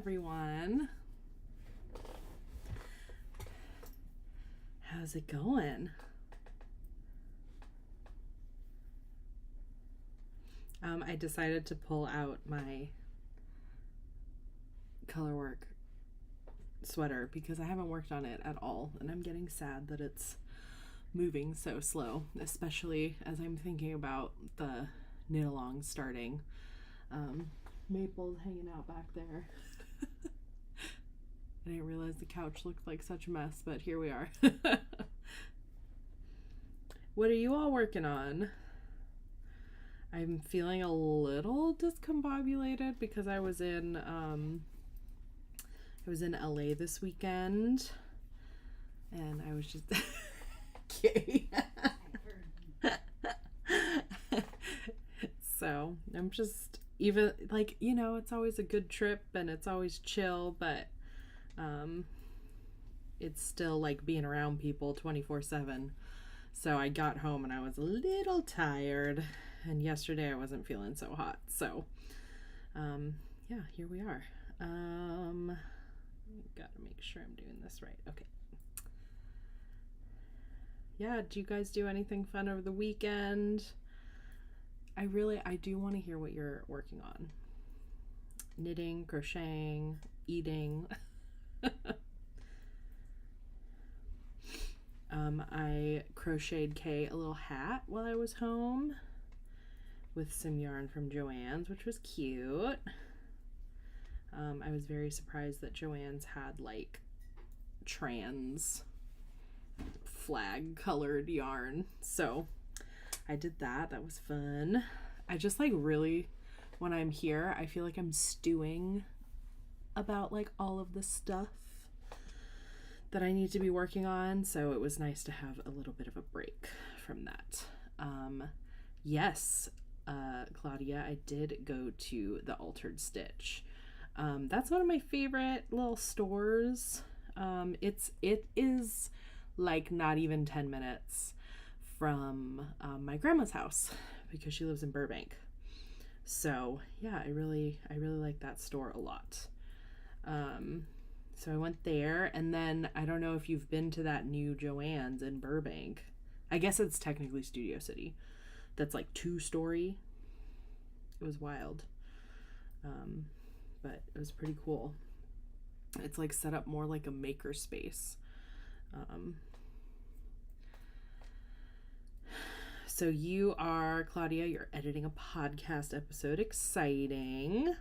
everyone. How's it going? I decided to pull out my colorwork sweater because I haven't worked on it at all, and I'm getting sad that it's moving so slow, especially as I'm thinking about the knit along starting. Maple's hanging out back there. I didn't realize the couch looked like such a mess, but here we are. What are you all working on? I'm feeling a little discombobulated because I was in LA this weekend, and I was just okay. So I'm just, even like, you know, it's always a good trip and it's always chill, but it's still like being around people 24/7. So I got home and I was a little tired, and yesterday I wasn't feeling so hot. So yeah, here we are. Gotta make sure I'm doing this right. Okay. Yeah, do you guys do anything fun over the weekend? I do want to hear what you're working on. Knitting, crocheting, eating. I crocheted Kay a little hat while I was home with some yarn from Joann's, which was cute. I was very surprised that Joann's had like trans flag colored yarn, so I did that. That was fun. I just like really, when I'm here, I feel like I'm stewing about like all of the stuff that I need to be working on, so it was nice to have a little bit of a break from that. Yes, Claudia, I did go to the Altered Stitch. That's one of my favorite little stores. It is like not even 10 minutes from my grandma's house because she lives in Burbank. So yeah, I really like that store a lot. So I went there, and then I don't know if you've been to that new Joann's in Burbank. I guess it's technically Studio City. That's like 2-story. It was wild. But it was pretty cool. It's like set up more like a maker space. So you are, Claudia, you're editing a podcast episode. Exciting.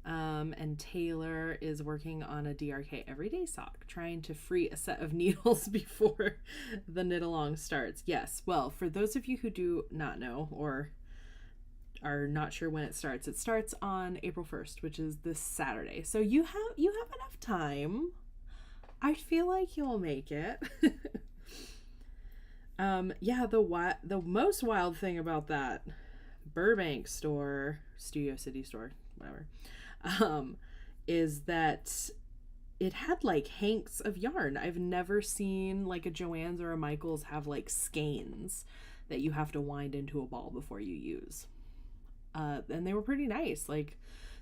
And Taylor is working on a DRK everyday sock, trying to free a set of needles before the knit along starts. Yes. Well, for those of you who do not know or are not sure when it starts on April 1st, which is this Saturday. So you have enough time. I feel like you'll make it. Yeah, the most wild thing about that Burbank store, Studio City store, whatever, is that it had like hanks of yarn. I've never seen like a Joann's or a Michael's have like skeins that you have to wind into a ball before you use. And they were pretty nice. Like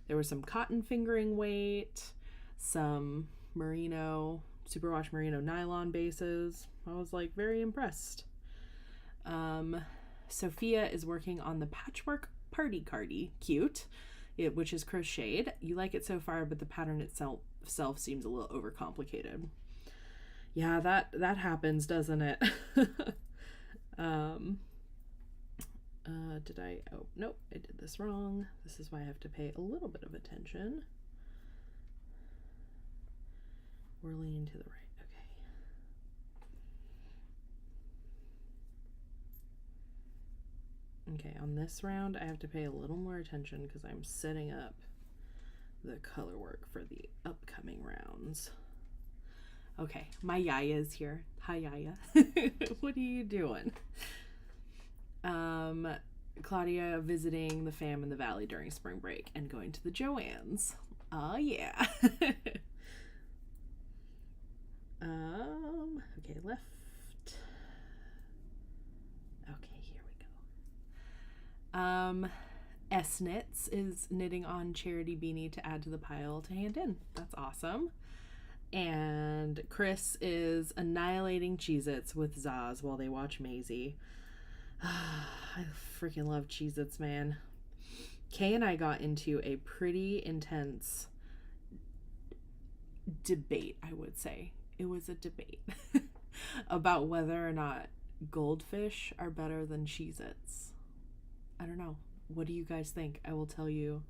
there was some cotton fingering weight, some merino, superwash merino nylon bases. I was like very impressed. Sophia is working on the patchwork party cardi, cute, which is crocheted. You like it so far, but the pattern itself seems a little overcomplicated. Yeah, that happens, doesn't it? Oh, nope, I did this wrong. This is why I have to pay a little bit of attention. We're leaning to the right. Okay, on this round, I have to pay a little more attention because I'm setting up the color work for the upcoming rounds. Okay, my Yaya is here. Hi, Yaya. What are you doing? Claudia visiting the fam in the valley during spring break and going to the Joann's. Oh, yeah. Okay, left. Okay, here we go. S-Knits is knitting on charity beanie to add to the pile to hand in. That's awesome. And Chris is annihilating Cheez-Its with Zaz while they watch Maisie. I freaking love Cheez-Its, man. Kay and I got into a pretty intense debate, I would say. It was a debate about whether or not Goldfish are better than Cheez-Its. I don't know. What do you guys think? I will tell you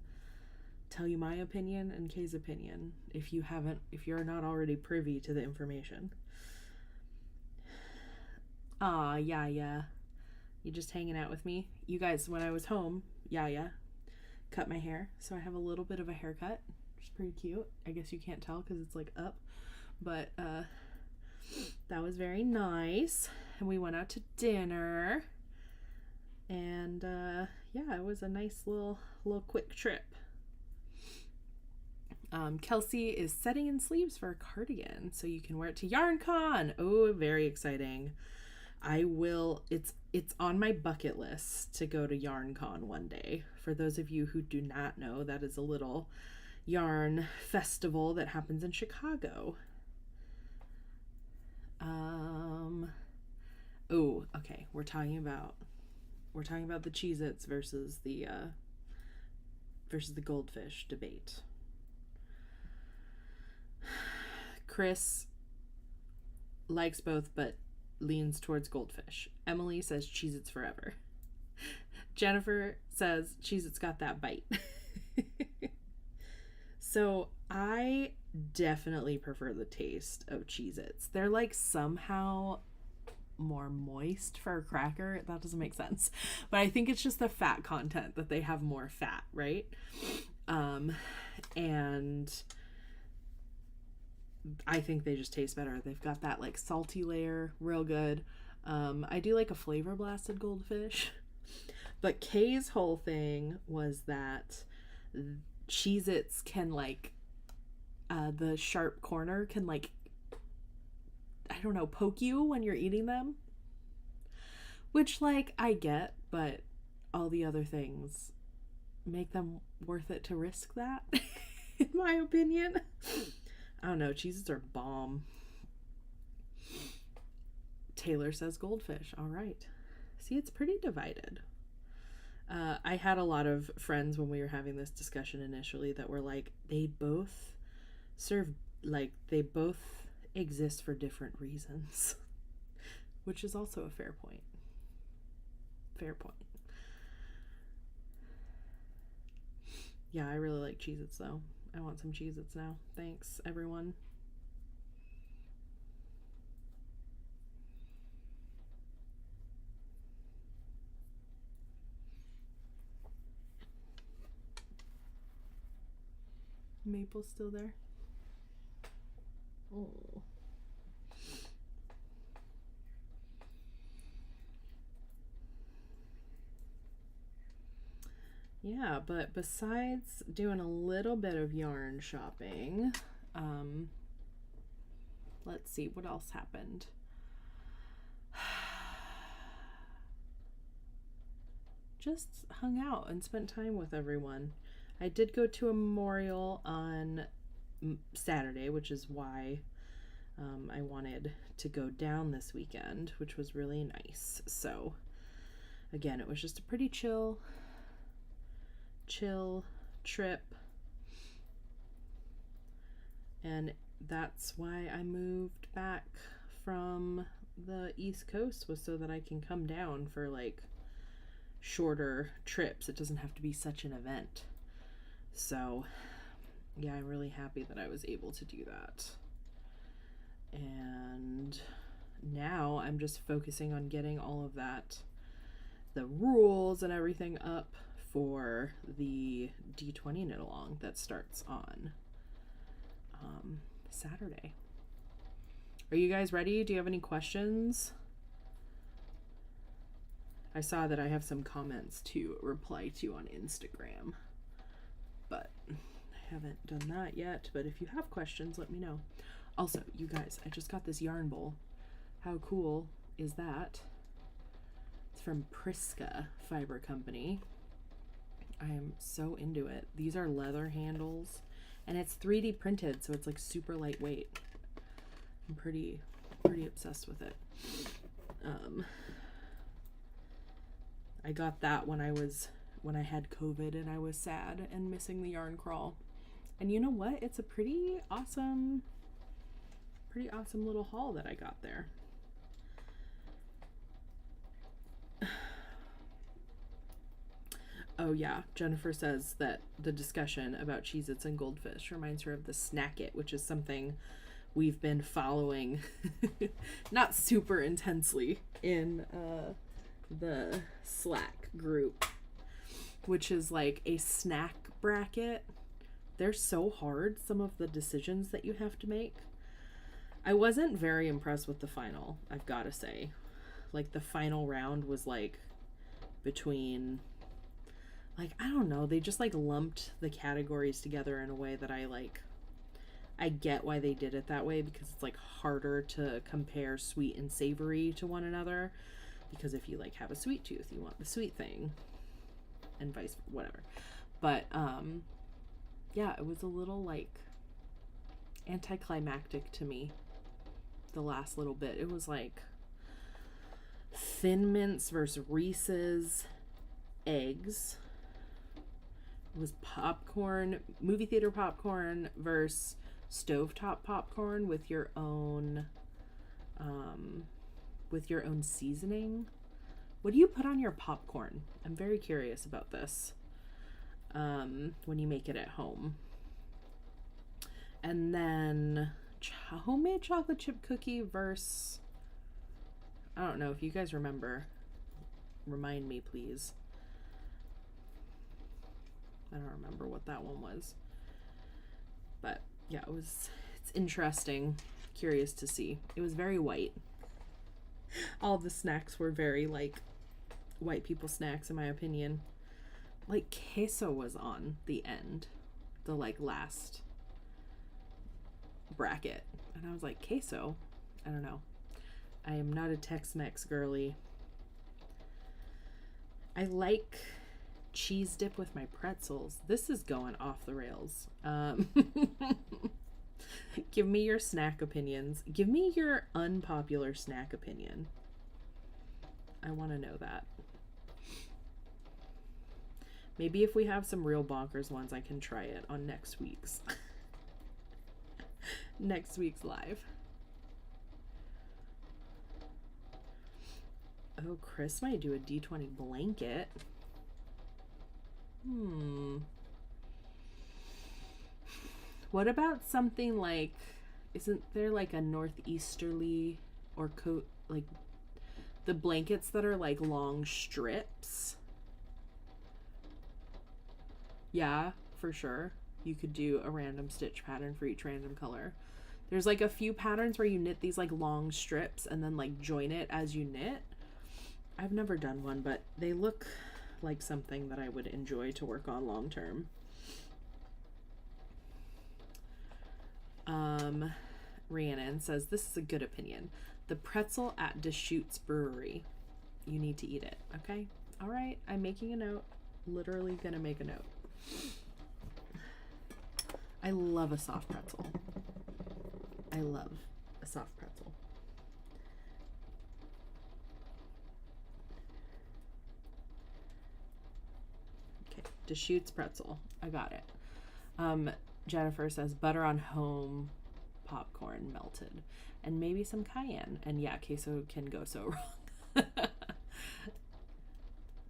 my opinion and Kay's opinion if you're not already privy to the information. Yeah. You just hanging out with me? You guys, when I was home, yeah, cut my hair. So I have a little bit of a haircut, which is pretty cute. I guess you can't tell because it's like up. But that was very nice. And we went out to dinner. And yeah, it was a nice little quick trip. Kelsey is setting in sleeves for a cardigan so you can wear it to YarnCon. Oh, very exciting. It's on my bucket list to go to YarnCon one day. For those of you who do not know, that is a little yarn festival that happens in Chicago. Oh, okay. We're talking about the Cheez-Its versus the Goldfish debate. Chris likes both but leans towards Goldfish. Emily says Cheez-Its forever. Jennifer says Cheez-Its got that bite. So I definitely prefer the taste of Cheez-Its. They're like somehow more moist for a cracker. That doesn't make sense. But I think it's just the fat content that they have more fat, right? And I think they just taste better. They've got that like salty layer, real good. I do like a flavor blasted Goldfish. But Kay's whole thing was that Cheez-Its can like, the sharp corner can like, I don't know, poke you when you're eating them. Which like I get, but all the other things make them worth it to risk that, in my opinion. I don't know, Cheez-Its are bomb. Taylor says Goldfish. All right. See, it's pretty divided. I had a lot of friends when we were having this discussion initially that were like, they both exist for different reasons. Which is also a fair point. Yeah, I really like Cheez-Its though. I want some Cheez-Its now. Thanks, everyone. Maple's still there? Oh. Yeah, but besides doing a little bit of yarn shopping, let's see, what else happened? Just hung out and spent time with everyone. I did go to a memorial on Saturday, which is why I wanted to go down this weekend, which was really nice. So again, it was just a pretty chill trip, and that's why I moved back from the East Coast, was so that I can come down for like shorter trips. It doesn't have to be such an event. So yeah, I'm really happy that I was able to do that. And now I'm just focusing on getting all of that, the rules and everything up for the D20 knit along that starts on Saturday. Are you guys ready? Do you have any questions? I saw that I have some comments to reply to on Instagram, but I haven't done that yet. But if you have questions, let me know. Also, you guys, I just got this yarn bowl. How cool is that? It's from Priska Fiber Company. I am so into it. These are leather handles, and it's 3D printed, so it's like super lightweight. I'm pretty obsessed with it. I got that when I had COVID and I was sad and missing the yarn crawl. And you know what? It's a pretty awesome little haul that I got there. Oh yeah, Jennifer says that the discussion about Cheez-Its and Goldfish reminds her of the Snack It, which is something we've been following not super intensely in the Slack group, which is like a snack bracket. They're so hard, some of the decisions that you have to make. I wasn't very impressed with the final, I've got to say. Like, the final round was like between, like, I don't know, they just like lumped the categories together in a way that I get why they did it that way, because it's like harder to compare sweet and savory to one another, because if you like have a sweet tooth, you want the sweet thing, and whatever. But yeah, it was a little like anticlimactic to me, the last little bit. It was like Thin Mints versus Reese's Eggs. It was popcorn, movie theater popcorn versus stovetop popcorn with your own seasoning. What do you put on your popcorn? I'm very curious about this. When you make it at home. And then homemade chocolate chip cookie versus, I don't know if you guys remember. Remind me, please. I don't remember what that one was. But yeah, it's interesting. Curious to see. It was very white. All the snacks were very like white people snacks, in my opinion. Like queso was on the end, the like last bracket, and I was like, queso? I don't know. I am not a Tex-Mex girly. I like cheese dip with my pretzels. This is going off the rails. Give me your snack opinions. Give me your unpopular snack opinion. I want to know that. Maybe if we have some real bonkers ones, I can try it on next week's live. Oh, Chris might do a D20 blanket. What about something like, isn't there like a northeasterly or coat, like the blankets that are like long strips? Yeah, for sure. You could do a random stitch pattern for each random color. There's like a few patterns where you knit these like long strips and then like join it as you knit. I've never done one, but they look like something that I would enjoy to work on long term. Rhiannon says, this is a good opinion. The pretzel at Deschutes Brewery. You need to eat it, okay? All right, I'm making a note. Literally gonna make a note. I love a soft pretzel. I love a soft pretzel. Okay, Deschutes pretzel. I got it. Jennifer says butter on home popcorn melted, and maybe some cayenne. And yeah, queso can go so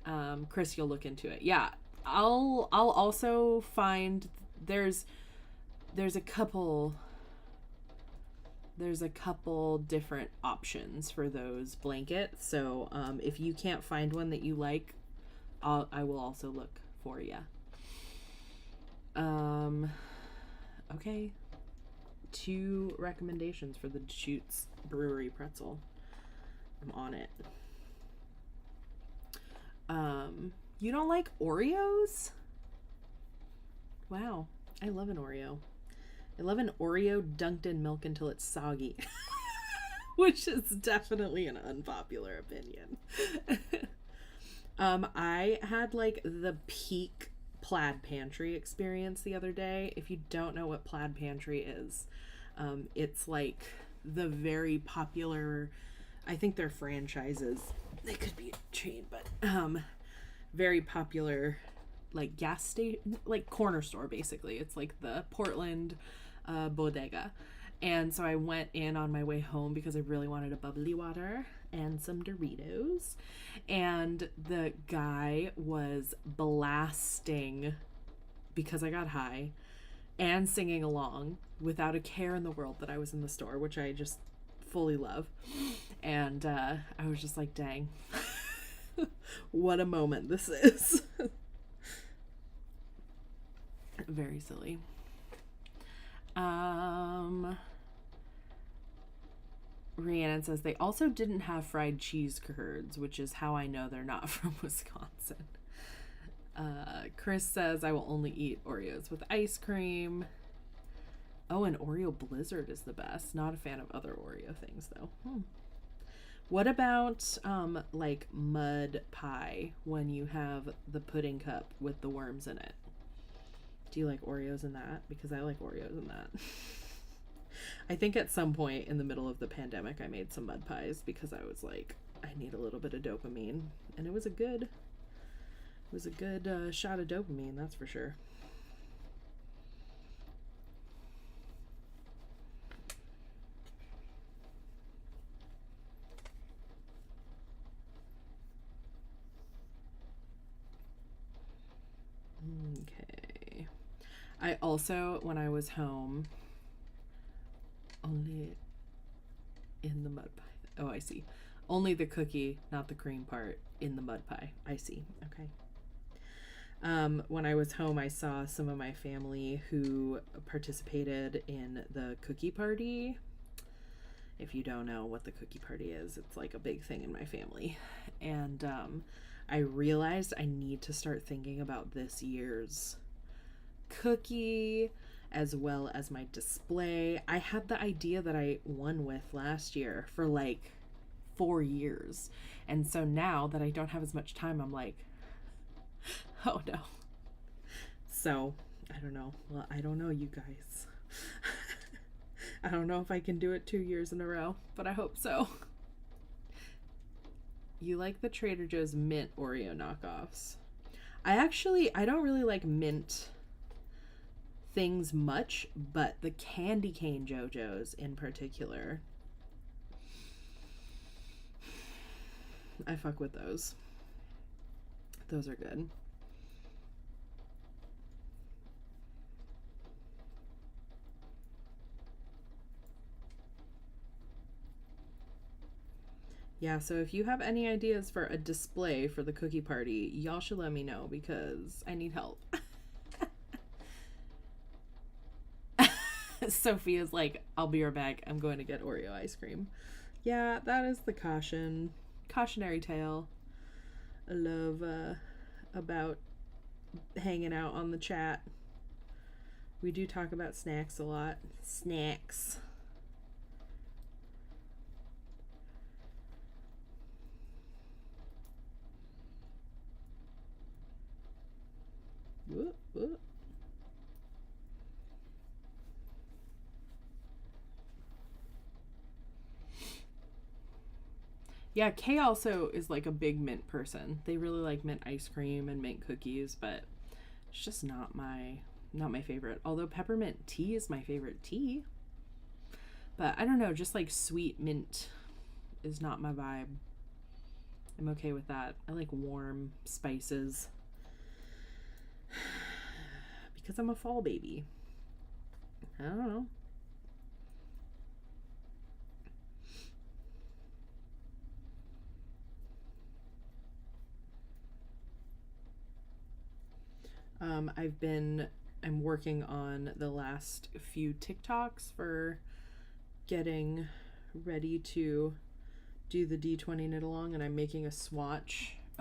wrong. Chris, you'll look into it. Yeah, I'll also find there's a couple different options for those blankets. So if you can't find one that you like, I will also look for you. Okay, 2 recommendations for the Deschutes Brewery pretzel. I'm on it. You don't like Oreos? Wow, I love an Oreo. I love an Oreo dunked in milk until it's soggy, which is definitely an unpopular opinion. I had like the peak plaid pantry experience the other day. If you don't know what plaid pantry is, it's like the very popular, I think they're franchises. They could be a chain, but very popular, like gas station, like corner store, basically. It's like the Portland bodega. And so I went in on my way home because I really wanted a bubbly water and some Doritos. And the guy was blasting, because I got high, and singing along without a care in the world that I was in the store, which I just fully love. And I was just like, dang, what a moment this is. Very silly. Rhiannon says they also didn't have fried cheese curds, which is how I know they're not from Wisconsin. Chris says I will only eat Oreos with ice cream. Oh, and Oreo Blizzard is the best. Not a fan of other Oreo things, though. What about like mud pie, when you have the pudding cup with the worms in it? Do you like Oreos in that? Because I like Oreos in that. I think at some point in the middle of the pandemic, I made some mud pies because I was like, I need a little bit of dopamine, and it was a good shot of dopamine, that's for sure. Okay. I also, when I was home, only in the mud pie. Oh, I see. Only the cookie, not the cream part, in the mud pie. I see. Okay. When I was home, I saw some of my family who participated in the cookie party. If you don't know what the cookie party is, it's like a big thing in my family. And I realized I need to start thinking about this year's cookie as well as my display. I had the idea that I won with last year for like 4 years. And so now that I don't have as much time, I'm like, oh no. So, I don't know. Well, I don't know, you guys. I don't know if I can do it 2 years in a row, but I hope so. You like the Trader Joe's mint Oreo knockoffs. I don't really like mint things much, but the candy cane JoJo's in particular, I fuck with those. Those are good. Yeah, so if you have any ideas for a display for the cookie party, y'all should let me know because I need help. Sophia's like, I'll be right back. I'm going to get Oreo ice cream. Yeah, that is the cautionary tale. I love about hanging out on the chat. We do talk about snacks a lot. Snacks. Whoop, whoop. Yeah, Kay also is like a big mint person. They really like mint ice cream and mint cookies, but it's just not my favorite. Although peppermint tea is my favorite tea. But I don't know, just like sweet mint is not my vibe. I'm okay with that. I like warm spices. Because I'm a fall baby. I don't know. I'm working on the last few TikToks for getting ready to do the D20 knit along, and I'm making a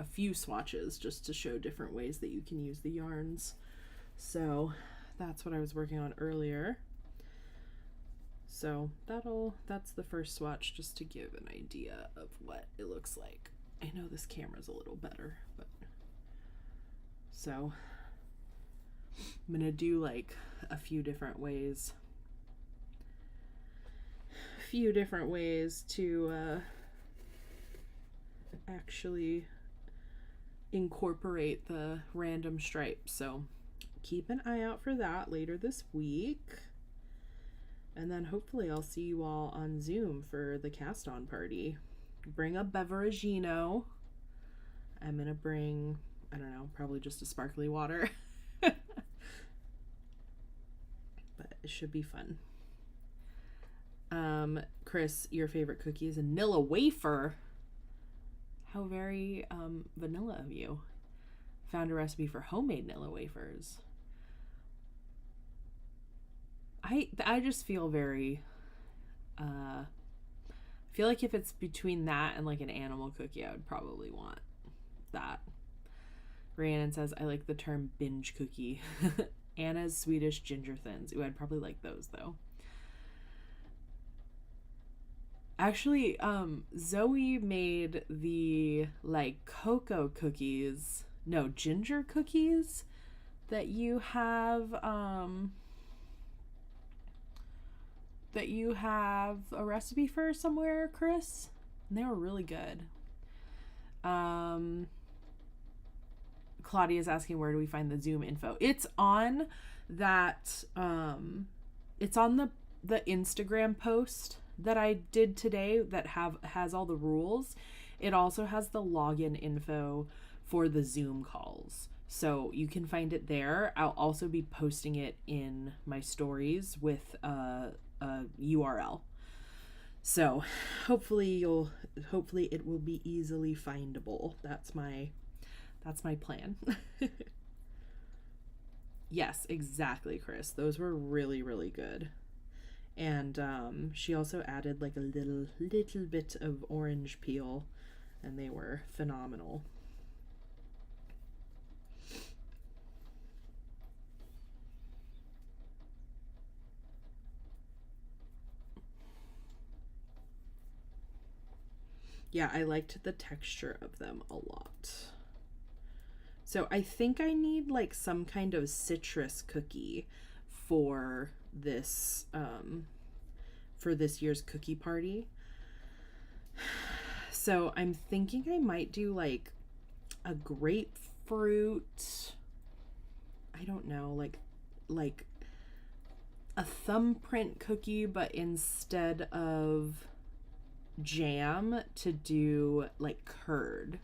few swatches just to show different ways that you can use the yarns. So that's what I was working on earlier. So that's the first swatch, just to give an idea of what it looks like. I know this camera's a little better, but so I'm gonna do like a few different ways to actually incorporate the random stripes. So keep an eye out for that later this week. And then hopefully I'll see you all on Zoom for the cast on party. Bring a beveragino. I'm gonna bring, I don't know, probably just a sparkly water. But it should be fun. Chris, your favorite cookie is a Nilla wafer. How very vanilla of you. Found a recipe for homemade Nilla wafers. I just feel very feel like if it's between that and like an animal cookie, I would probably want that. Rhiannon says, I like the term binge cookie. Anna's Swedish ginger thins. Ooh, I'd probably like those though. Actually, Zoe made the like cocoa cookies, no, ginger cookies that you have a recipe for somewhere, Chris. And they were really good. Claudia's asking, where do we find the Zoom info? It's on that it's on the Instagram post that I did today that has all the rules. It also has the login info for the Zoom calls. So you can find it there. I'll also be posting it in my stories with a URL. So hopefully it will be easily findable. That's my plan. Yes, exactly, Chris. Those were really, really good. And she also added like a little bit of orange peel, and they were phenomenal. Yeah, I liked the texture of them a lot. So I think I need like some kind of citrus cookie for this year's cookie party. So I'm thinking I might do like a grapefruit, I don't know, like a thumbprint cookie, but instead of jam, to do like curd.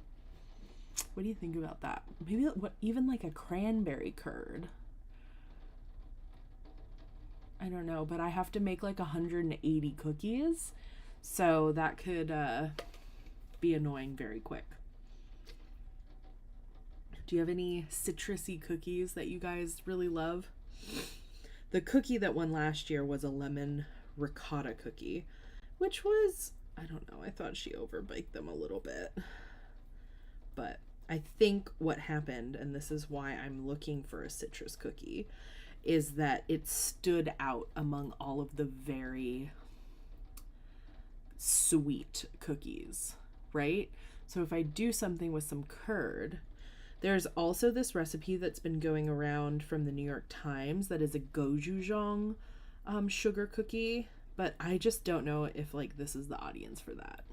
What do you think about that? Maybe even like a cranberry curd. I don't know, but I have to make like 180 cookies, so that could be annoying very quick. Do you have any citrusy cookies that you guys really love? The cookie that won last year was a lemon ricotta cookie, which was, I don't know, I thought she overbaked them a little bit. But I think what happened, and this is why I'm looking for a citrus cookie, is that it stood out among all of the very sweet cookies, right? So if I do something with some curd, there's also this recipe that's been going around from the New York Times that is a gochujang sugar cookie, but I just don't know if like this is the audience for that.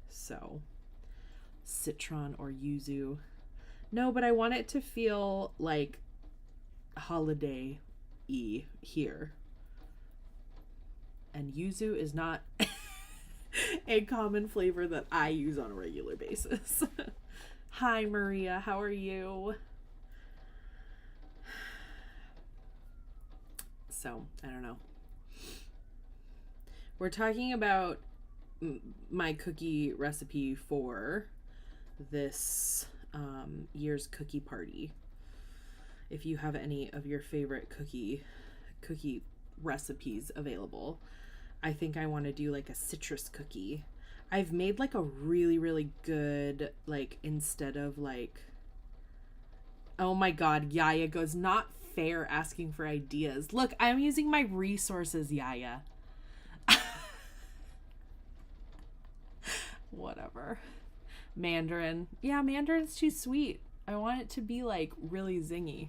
So citron or yuzu. No, but I want it to feel like holiday-y here. And yuzu is not a common flavor that I use on a regular basis. Hi, Maria. How are you? So, I don't know. We're talking about my cookie recipe for this year's cookie party. If you have any of your favorite cookie recipes available, I think I want to do like a citrus cookie. I've made like a really, really good, like, instead of like, oh my god, Yaya goes, not fair asking for ideas. Look, I'm using my resources, Yaya. Whatever. Mandarin. Yeah, mandarin's too sweet. I want it to be like really zingy.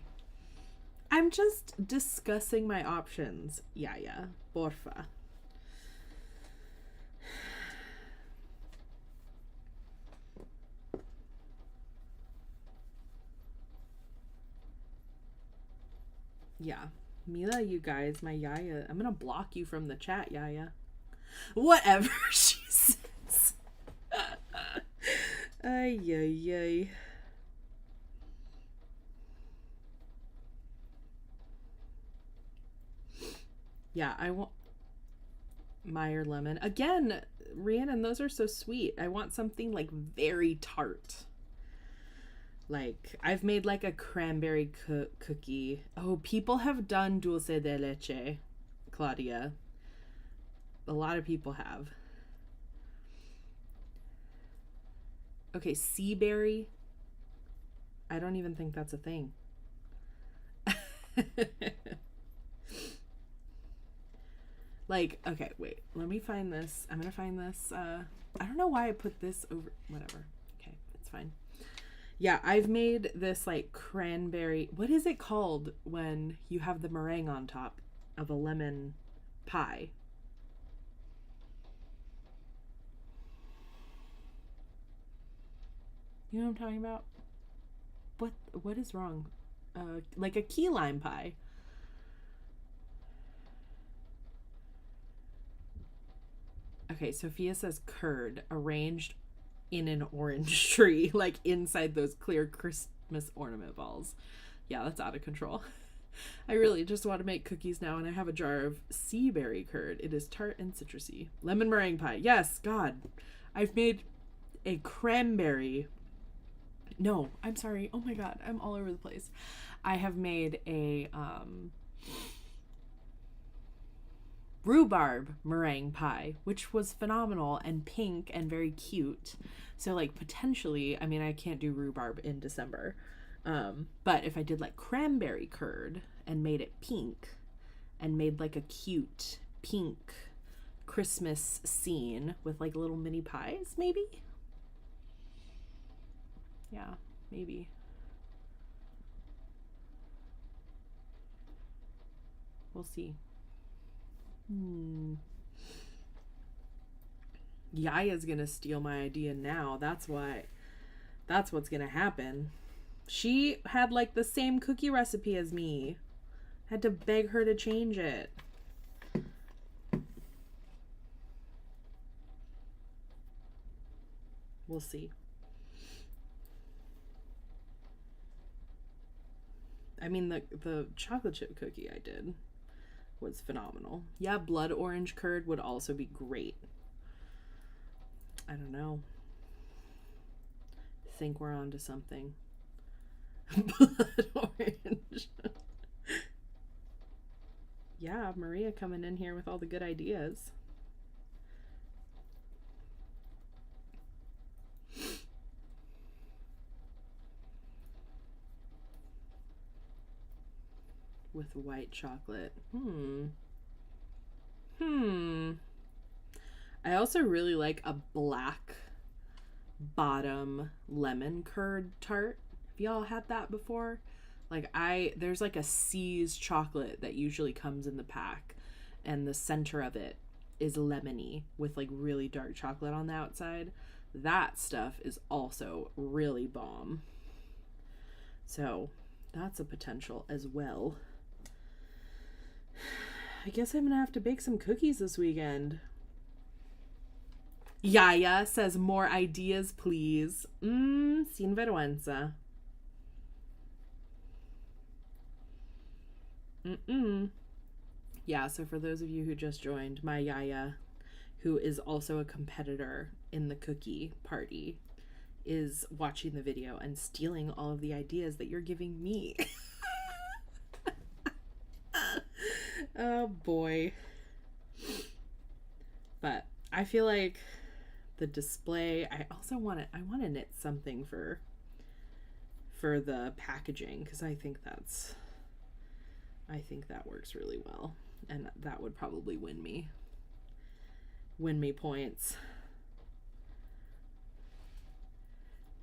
I'm just discussing my options. Yaya, porfa. Yeah. Mila, you guys, my Yaya. I'm gonna block you from the chat, Yaya. Whatever she says. Ay, ay, ay. Yeah, I want Meyer lemon. Again, Rhiannon, those are so sweet. I want something like very tart. Like, I've made like a cranberry cookie. Oh, people have done dulce de leche, Claudia. A lot of people have. Okay, sea berry. I don't even think that's a thing. Like, okay, wait. Let me find this. I'm gonna find this. I don't know why I put this over. Whatever. Okay, it's fine. Yeah, I've made this like cranberry. What is it called when you have the meringue on top of a lemon pie? You know what I'm talking about? What is wrong? Like a key lime pie. Okay, Sophia says curd arranged in an orange tree, like inside those clear Christmas ornament balls. Yeah, that's out of control. I really just want to make cookies now, and I have a jar of sea berry curd. It is tart and citrusy. Lemon meringue pie. Yes, God. I've made a cranberry. No, I'm sorry. Oh my God, I'm all over the place. I have made a rhubarb meringue pie, which was phenomenal and pink and very cute. So like potentially, I mean, I can't do rhubarb in December. But if I did like cranberry curd and made it pink and made like a cute pink Christmas scene with like little mini pies, maybe? Yeah, maybe. We'll see. Yaya's gonna steal my idea now. That's what's gonna happen. She had like the same cookie recipe as me. Had to beg her to change it. We'll see. I mean, the chocolate chip cookie I did was phenomenal. Yeah, blood orange curd would also be great. I don't know. I think we're on to something. Blood orange. Yeah, Maria coming in here with all the good ideas. With white chocolate. I also really like a black bottom lemon curd tart. Have y'all had that before? Like there's like a C's chocolate that usually comes in the pack, and the center of it is lemony with like really dark chocolate on the outside. That stuff is also really bomb. So that's a potential as well. I guess I'm gonna have to bake some cookies this weekend. Yaya says more ideas, please. Sin vergüenza. Yeah, so for those of you who just joined, my Yaya, who is also a competitor in the cookie party, is watching the video and stealing all of the ideas that you're giving me. Oh boy. But I feel like the display, I want to knit something for the packaging, because I think that works really well, and that would probably win me points.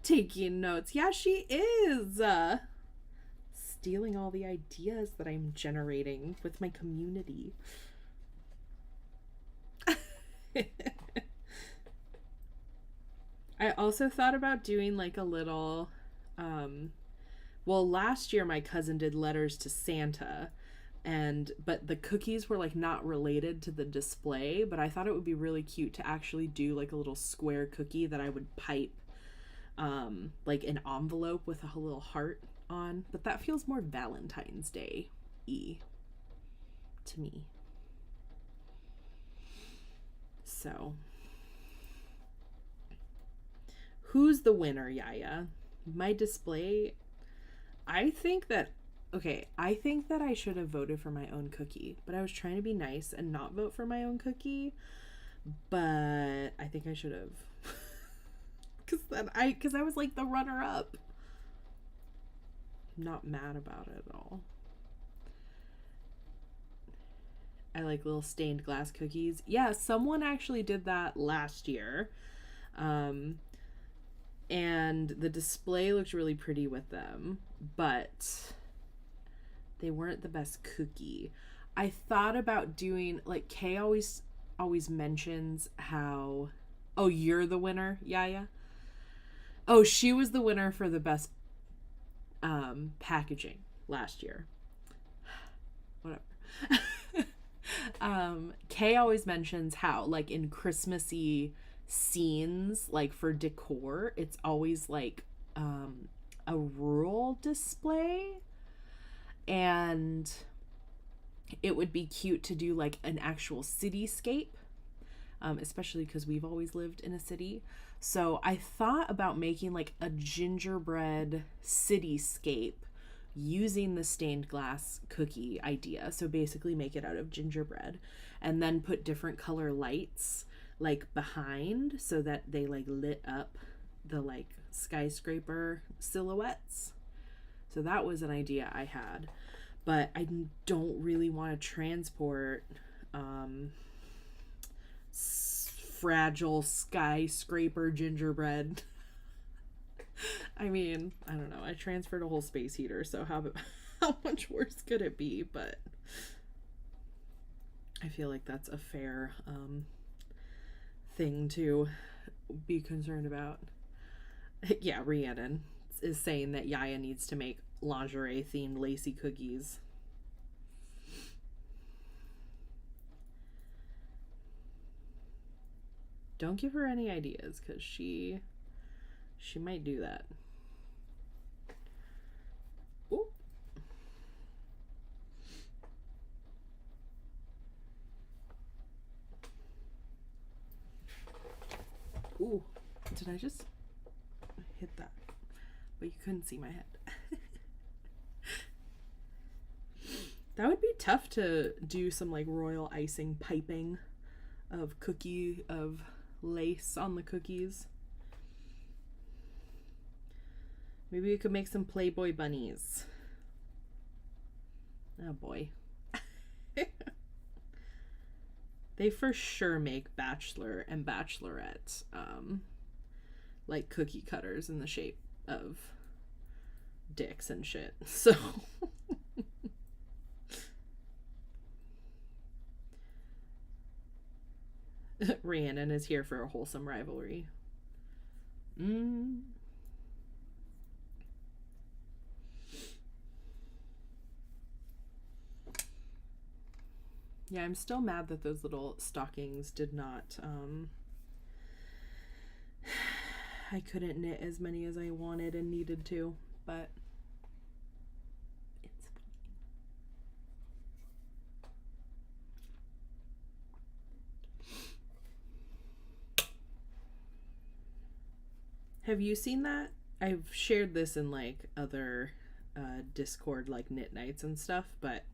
taking notes. Yeah, she is. Stealing all the ideas that I'm generating with my community. I also thought about doing like a little, well, last year my cousin did letters to Santa, but the cookies were like not related to the display, but I thought it would be really cute to actually do like a little square cookie that I would pipe like an envelope with a little heart on, but that feels more Valentine's Day-y to me. So who's the winner, Yaya? My display, I think that I think that I should have voted for my own cookie, but I was trying to be nice and not vote for my own cookie, but I think I should have. Because I was like the runner up. Not mad about it at all. I like little stained glass cookies. Yeah, someone actually did that last year. And the display looked really pretty with them, but they weren't the best cookie. I thought about doing, like, Kay always mentions how, oh, you're the winner, Yaya? Oh, she was the winner for the best packaging last year. Whatever. Kay always mentions how, like, in Christmassy scenes, like for decor, it's always like a rural display, and it would be cute to do like an actual cityscape, especially because we've always lived in a city. So I thought about making like a gingerbread cityscape using the stained glass cookie idea. So basically make it out of gingerbread and then put different color lights like behind so that they like lit up the like skyscraper silhouettes. So that was an idea I had, but I don't really want to transport fragile skyscraper gingerbread. I mean, I don't know. I transferred a whole space heater, so how much worse could it be? But I feel like that's a fair thing to be concerned about. Yeah, Rhiannon is saying that Yaya needs to make lingerie themed lacy cookies. Don't give her any ideas, because she might do that. Ooh. Ooh, did I just hit that? But you couldn't see my head. That would be tough to do some like royal icing piping of lace on the cookies. Maybe we could make some Playboy bunnies. Oh boy. They for sure make bachelor and bachelorette like cookie cutters in the shape of dicks and shit. So Rhiannon is here for a wholesome rivalry. Yeah, I'm still mad that those little stockings did not, I couldn't knit as many as I wanted and needed to, but it's fine. Have you seen that? I've shared this in like other Discord like knit nights and stuff, but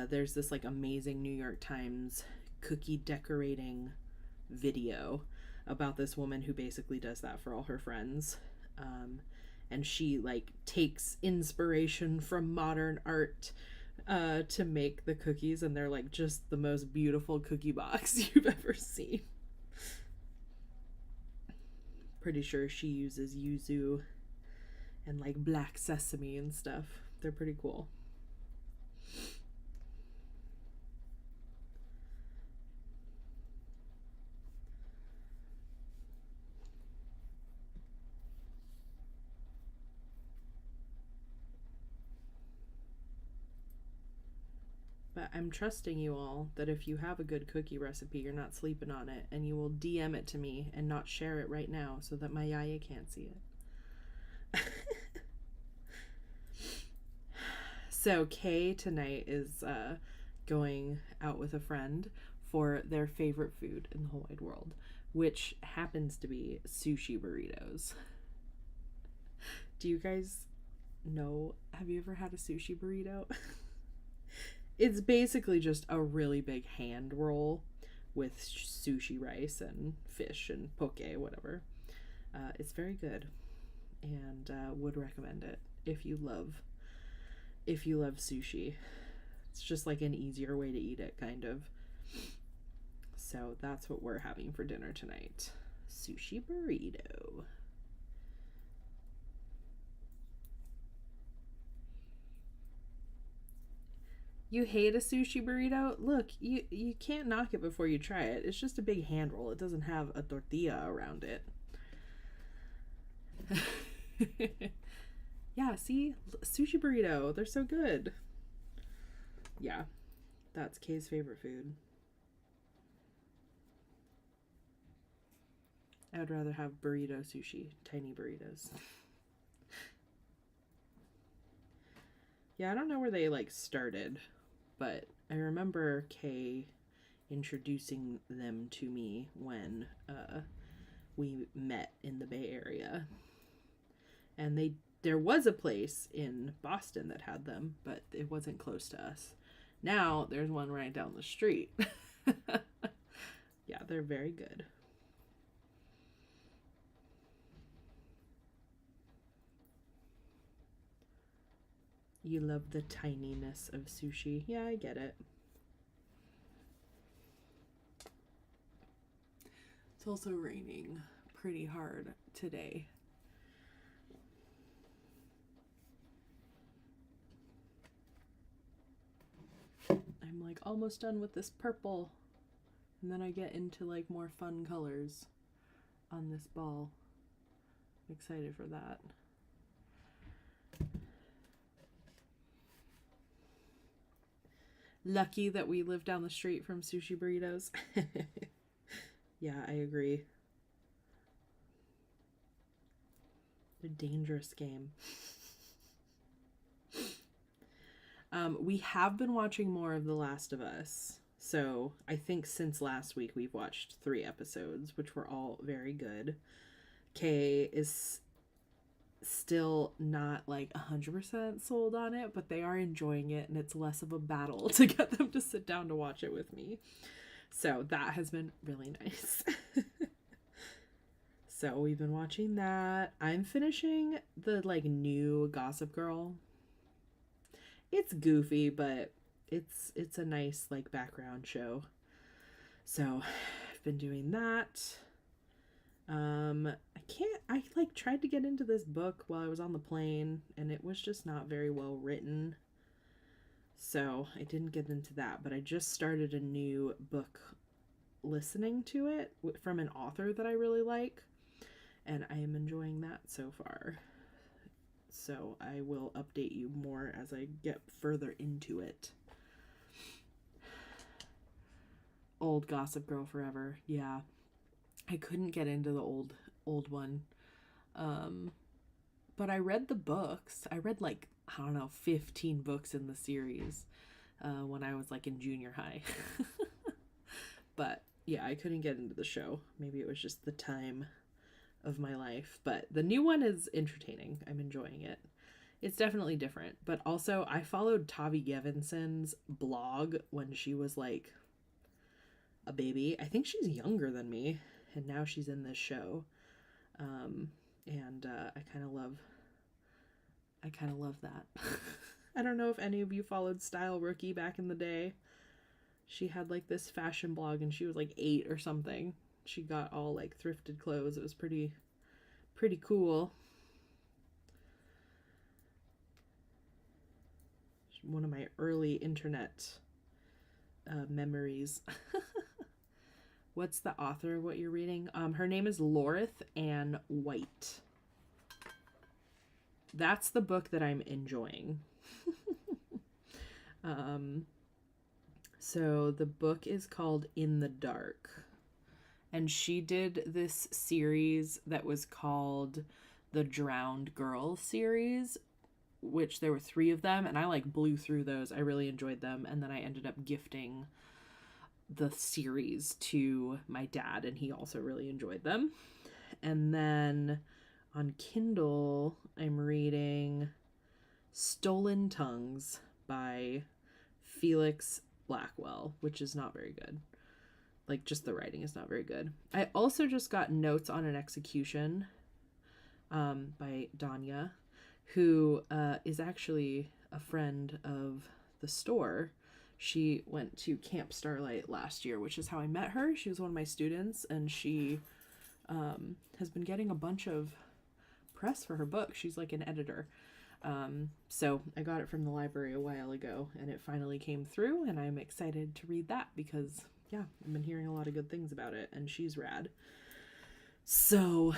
there's this like amazing New York Times cookie decorating video about this woman who basically does that for all her friends, and she like takes inspiration from modern art to make the cookies, and they're like just the most beautiful cookie box you've ever seen. Pretty sure she uses yuzu and like black sesame and stuff. They're pretty cool. But I'm trusting you all that if you have a good cookie recipe, you're not sleeping on it, and you will DM it to me and not share it right now so that my yaya can't see it. So Kay tonight is going out with a friend for their favorite food in the whole wide world, which happens to be sushi burritos. Do you guys know? Have you ever had a sushi burrito? It's basically just a really big hand roll with sushi rice and fish and poke, whatever. It's very good, and would recommend it if you love sushi. It's just like an easier way to eat it, kind of. So that's what we're having for dinner tonight. Sushi burrito. You hate a sushi burrito? Look, you can't knock it before you try it. It's just a big hand roll. It doesn't have a tortilla around it. Yeah, see? Sushi burrito. They're so good. Yeah, that's Kay's favorite food. I would rather have burrito sushi, tiny burritos. Yeah, I don't know where they like started, but I remember Kay introducing them to me when we met in the Bay Area. And there was a place in Boston that had them, but it wasn't close to us. Now there's one right down the street. Yeah, they're very good. You love the tininess of sushi. Yeah, I get it. It's also raining pretty hard today. I'm like almost done with this purple, and then I get into like more fun colors on this ball. I'm excited for that. Lucky that we live down the street from sushi burritos. Yeah, I agree. A dangerous game. We have been watching more of The Last of Us. So I think since last week we've watched 3 episodes, which were all very good. Kay is still not like 100% sold on it, but they are enjoying it, and it's less of a battle to get them to sit down to watch it with me. So that has been really nice. So we've been watching that. I'm finishing the like new Gossip Girl. It's goofy, but it's a nice like background show. So I've been doing that. I like tried to get into this book while I was on the plane, and it was just not very well written. So I didn't get into that, but I just started a new book listening to it from an author that I really like, and I am enjoying that so far. So I will update you more as I get further into it. Old Gossip Girl forever. Yeah. I couldn't get into the old one. But I read the books. I read like, I don't know, 15 books in the series when I was like in junior high. But yeah, I couldn't get into the show. Maybe it was just the time of my life. But the new one is entertaining. I'm enjoying it. It's definitely different. But also, I followed Tavi Gevinson's blog when she was like a baby. I think she's younger than me, and now she's in this show. And I kind of love that. I don't know if any of you followed Style Rookie back in the day. She had like this fashion blog, and she was like 8 or something. She got all like thrifted clothes. It was pretty pretty cool. One of my early internet memories. What's the author of what you're reading? Her name is Lorith Ann White. That's the book that I'm enjoying. So the book is called In the Dark. And she did this series that was called the Drowned Girl series, which there were 3 of them, and I like blew through those. I really enjoyed them. And then I ended up gifting the series to my dad, and he also really enjoyed them. And then on Kindle, I'm reading Stolen Tongues by Felix Blackwell, which is not very good. Like, just the writing is not very good. I also just got Notes on an Execution by Danya, who is actually a friend of the store. She went to Camp Starlight last year, which is how I met her. She was one of my students, and she has been getting a bunch of press for her book. She's like an editor. So I got it from the library a while ago, and it finally came through, and I'm excited to read that because, yeah, I've been hearing a lot of good things about it, and she's rad. So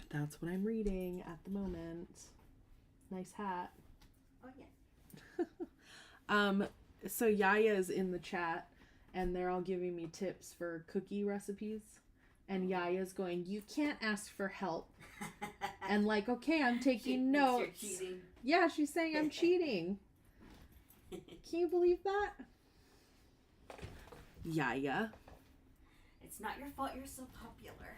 that's what I'm reading at the moment. Nice hat. Oh, yeah. So Yaya is in the chat, and they're all giving me tips for cookie recipes. And Yaya's going, you can't ask for help. And like, okay, I'm taking notes. You're cheating. Yeah, she's saying I'm cheating. Can you believe that? Yaya. It's not your fault you're so popular.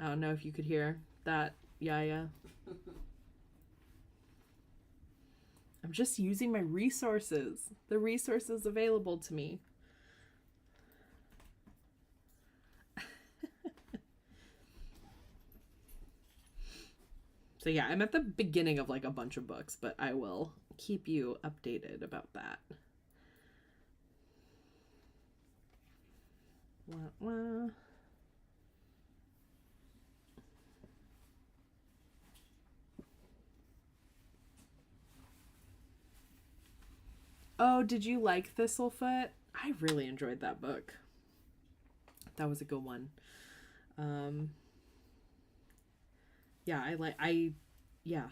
I don't know if you could hear that, Yaya. I'm just using my resources. The resources available to me. So yeah, I'm at the beginning of like a bunch of books, but I will keep you updated about that. Wah, wah. Oh, did you like Thistlefoot? I really enjoyed that book. That was a good one. Yeah,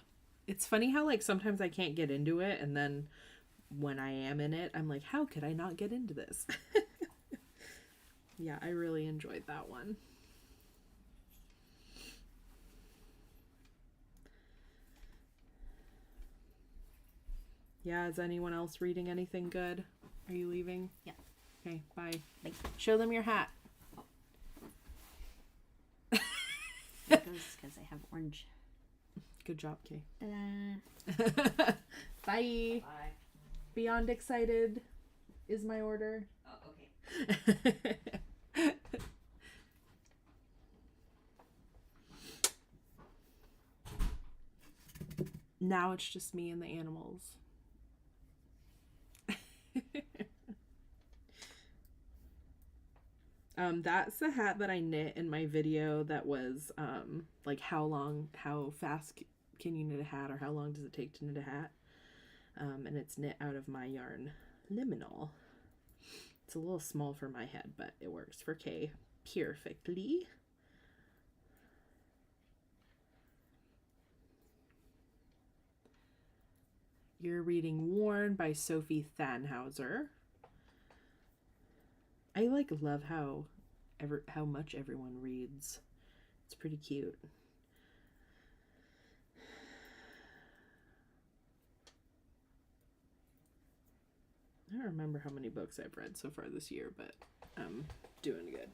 it's funny how like sometimes I can't get into it, and then when I am in it, I'm like, how could I not get into this? Yeah, I really enjoyed that one. Yeah, is anyone else reading anything good? Are you leaving? Yeah. Okay, bye. Bye. Show them your hat. Because I have orange. Good job, Kay. Ta-da. Bye. Bye. Beyond excited is my order. Oh, okay. Now it's just me and the animals. That's the hat that I knit in my video that was like how fast can you knit a hat, or how long does it take to knit a hat? And it's knit out of my yarn Liminal. It's a little small for my head, but it works for Kay perfectly. You're reading Worn by Sophie Thanhauser. I like love how much everyone reads. It's pretty cute. I don't remember how many books I've read so far this year, but I'm doing good.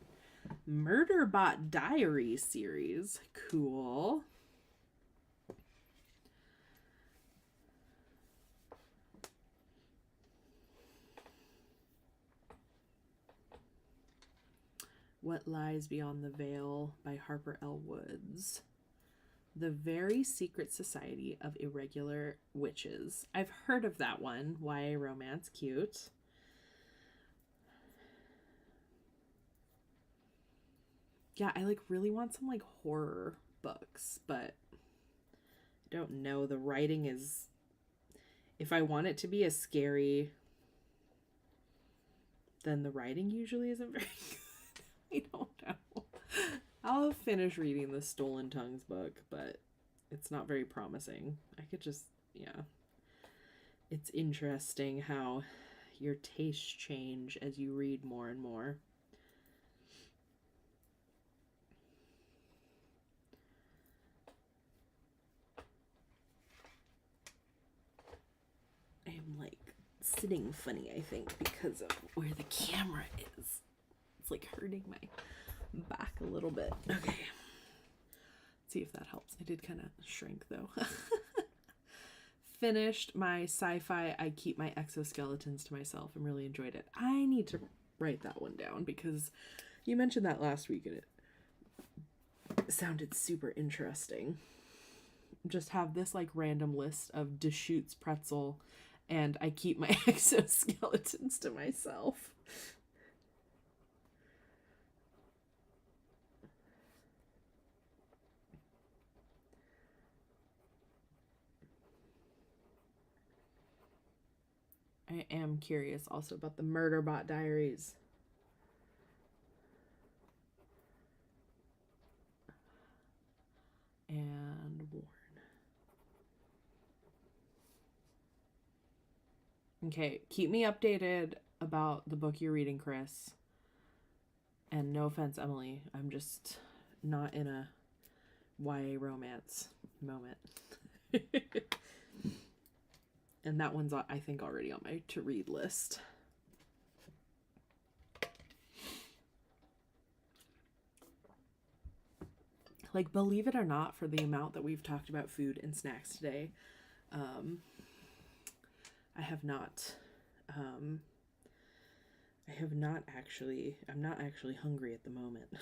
Murderbot Diary series. Cool. What Lies Beyond the Veil by Harper L. Woods. The Very Secret Society of Irregular Witches. I've heard of that one. YA romance. Cute. yeah, I like really want some like horror books, but I don't know. The writing is, if I want it to be as scary, then the writing usually isn't very good. I don't know. I'll finish reading the Stolen Tongues book, but it's not very promising. I could just, yeah. It's interesting how your tastes change as you read more and more. I'm like sitting funny, I think, because of where the camera is. It's like hurting my back a little bit. Okay. Let's see if that helps. I did kind of shrink though. Finished my sci-fi I Keep My Exoskeletons to Myself and really enjoyed it. I need to write that one down because you mentioned that last week and it sounded super interesting. Just have this like random list of Deschutes pretzel and I Keep My Exoskeletons to Myself. I am curious also about the Murderbot Diaries. And Warren. Okay, keep me updated about the book you're reading, Chris. And no offense, Emily, I'm just not in a YA romance moment. And that one's, I think, already on my to-read list. Like, believe it or not, for the amount that we've talked about food and snacks today, I have not actually, I'm not actually hungry at the moment.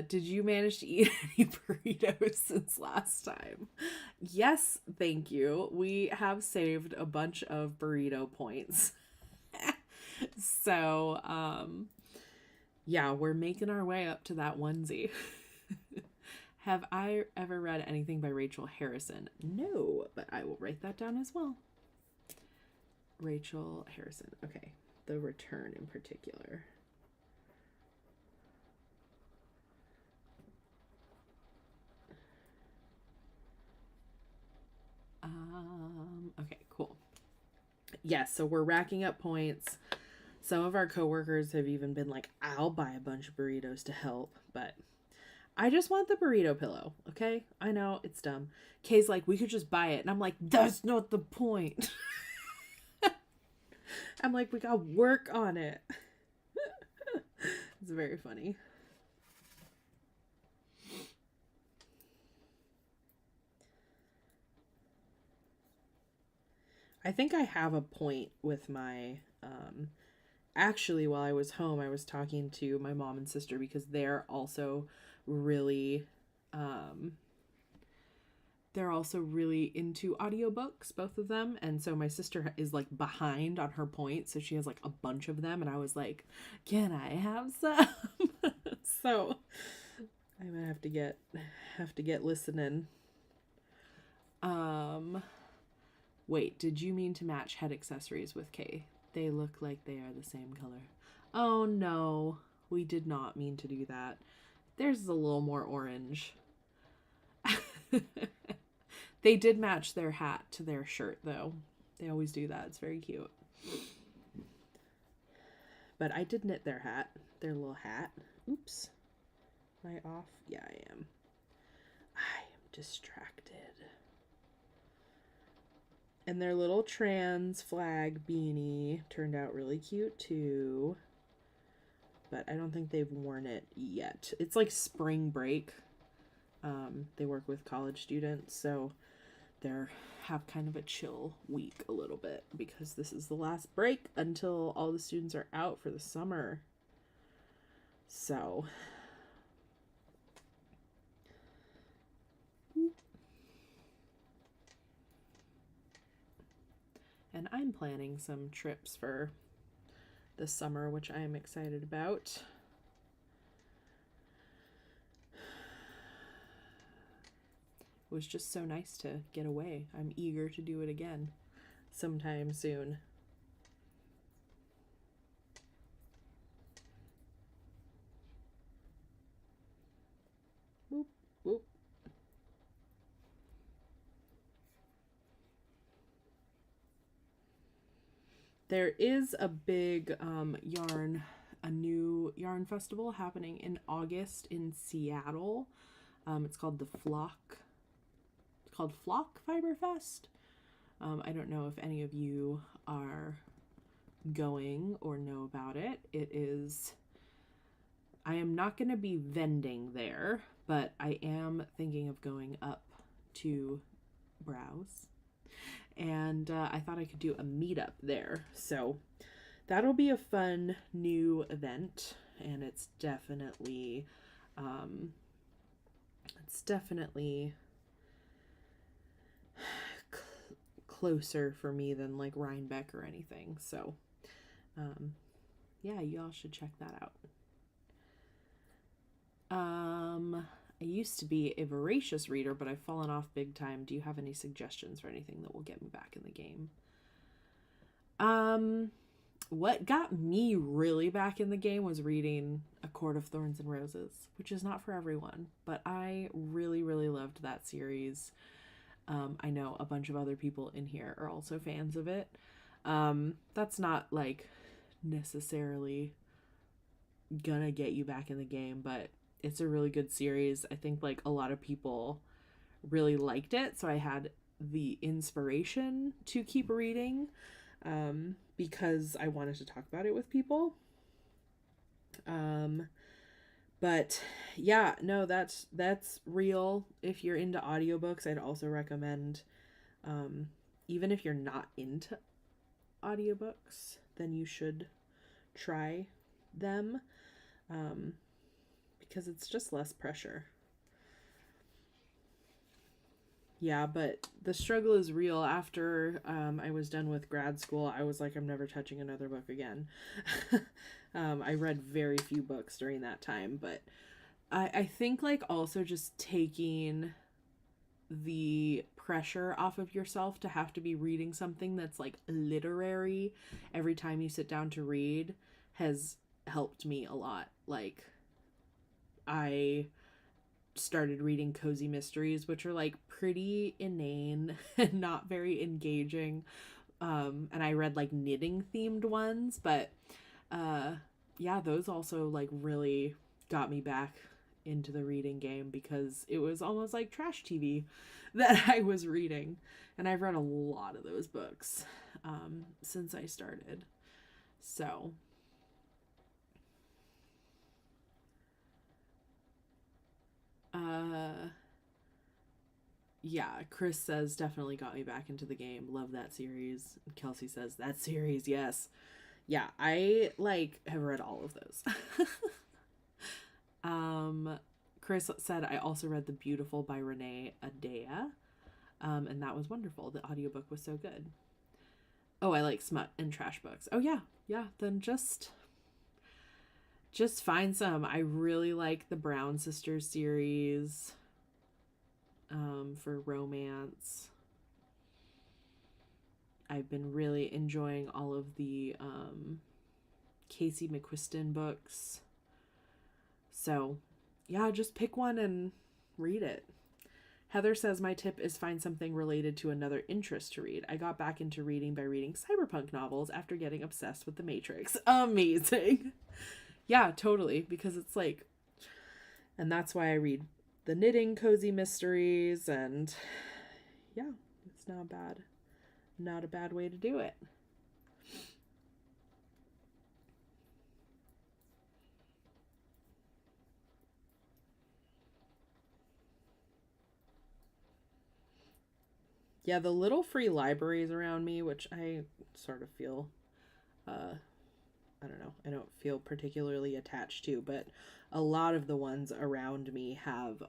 Did you manage to eat any burritos since last time? Yes, thank you. We have saved a bunch of burrito points. So, yeah, we're making our way up to that onesie. Have I ever read anything by Rachel Harrison? No, but I will write that down as well. Rachel Harrison. Okay, The Return in particular. Okay, cool. Yes, so we're racking up points. Some of our coworkers have even been like, I'll buy a bunch of burritos to help, but I just want the burrito pillow, okay? I know, it's dumb. Kay's like, we could just buy it. And I'm like, that's not the point. I'm like, we got work on it. It's very funny. I think I have a point with my, actually, while I was home, I was talking to my mom and sister because they're also really, into audiobooks, both of them. And so my sister is like behind on her points. So she has like a bunch of them. And I was like, can I have some? So I'm gonna have to get listening. Wait, did you mean to match head accessories with Kay? They look like they are the same color. Oh no, we did not mean to do that. Theirs is a little more orange. They did match their hat to their shirt though. They always do that. It's very cute. But I did knit their hat. Their little hat. Oops. Am I off? Yeah, I am. I am distracted. And their little trans flag beanie turned out really cute too. But I don't think they've worn it yet. It's like spring break. They work with college students, so they're have kind of a chill week a little bit because this is the last break until all the students are out for the summer. So and I'm planning some trips for the summer, which I am excited about. was just so nice to get away. I'm eager to do it again sometime soon. Boop, boop. There is a big a new yarn festival happening in August in Seattle. It's called Flock Fiber Fest. I don't know if any of you are going or know about it. I am not going to be vending there, but I am thinking of going up to browse. And I thought I could do a meetup there. So that'll be a fun new event, and it's definitely closer for me than like Rhinebeck or anything. So yeah, y'all should check that out. I used to be a voracious reader, but I've fallen off big time. Do you have any suggestions for anything that will get me back in the game? What got me really back in the game was reading A Court of Thorns and Roses, which is not for everyone, but I really, really loved that series. I know a bunch of other people in here are also fans of it. That's not like necessarily gonna get you back in the game, but it's a really good series. I think like a lot of people really liked it, so I had the inspiration to keep reading because I wanted to talk about it with people. But yeah, no, that's real. If you're into audiobooks, I'd also recommend, even if you're not into audiobooks, then you should try them, because it's just less pressure. Yeah, but the struggle is real. After I was done with grad school, I was like, I'm never touching another book again. I read very few books during that time, but I think like also just taking the pressure off of yourself to have to be reading something that's like literary every time you sit down to read has helped me a lot. Like, I started reading cozy mysteries, which are like pretty inane and not very engaging. And I read like knitting themed ones, but yeah, those also like really got me back into the reading game because it was almost like trash TV that I was reading. And I've read a lot of those books since I started. So yeah, Chris says definitely got me back into the game. Love that series. Kelsey says that series, yes. Yeah, I like have read all of those. Chris said I also read The Beautiful by Renee Adea. And that was wonderful. The audiobook was so good. Oh, I like smut and trash books. Oh yeah. Yeah, then just find some. I really like the Brown Sisters series for romance. I've been really enjoying all of the Casey McQuiston books. So yeah, just pick one and read it. Heather says my tip is find something related to another interest to read. I got back into reading by reading cyberpunk novels after getting obsessed with The Matrix. Amazing. Yeah, totally. Because it's like, and that's why I read the knitting cozy mysteries, and yeah, it's not bad. Not a bad way to do it. Yeah, the little free libraries around me, which I sort of feel, I don't know, I don't feel particularly attached to, but a lot of the ones around me have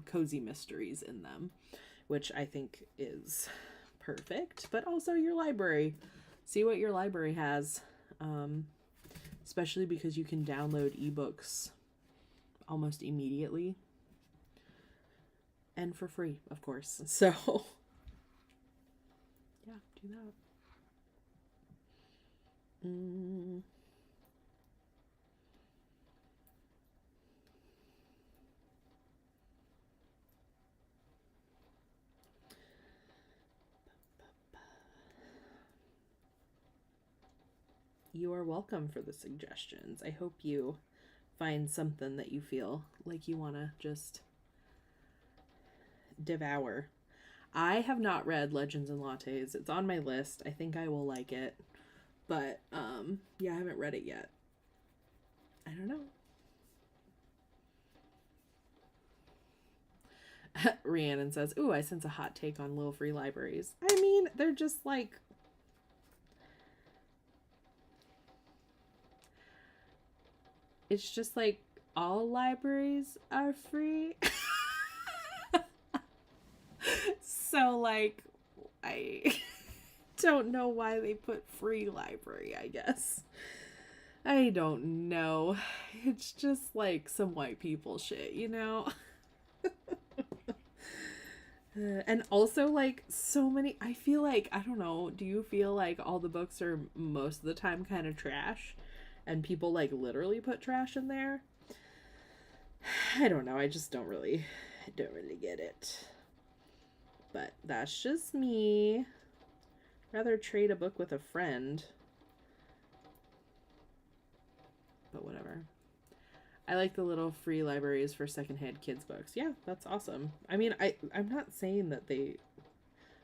cozy mysteries in them, which I think is perfect. But also your library. See what your library has, especially because you can download ebooks almost immediately. and for free, of course. So yeah, do that. You are welcome for the suggestions. I hope you find something that you feel like you want to just devour. I have not read Legends and Lattes. It's on my list. I think I will like it. But yeah, I haven't read it yet. I don't know. Rhiannon says, "Ooh, I sense a hot take on little free libraries." I mean, they're just like, it's just like all libraries are free. So like, I don't know why they put free library, I guess. I don't know. It's just like some white people shit, you know? And also, like, so many, I feel like, I don't know, do you feel like all the books are most of the time kind of trash? And people, like, literally put trash in there? I don't know, I just don't really get it. But that's just me. Rather trade a book with a friend. But whatever. I like the little free libraries for secondhand kids books. Yeah, that's awesome. I mean, I'm not saying that they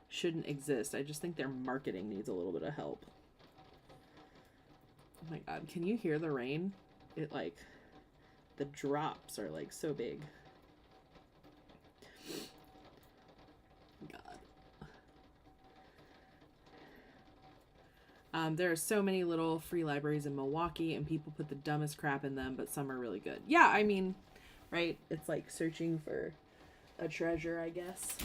shouldn't exist. I just think their marketing needs a little bit of help. Oh my god, can you hear the rain? It like, the drops are like so big. There are so many little free libraries in Milwaukee, and people put the dumbest crap in them, but some are really good. Yeah, I mean, right? It's like searching for a treasure, I guess.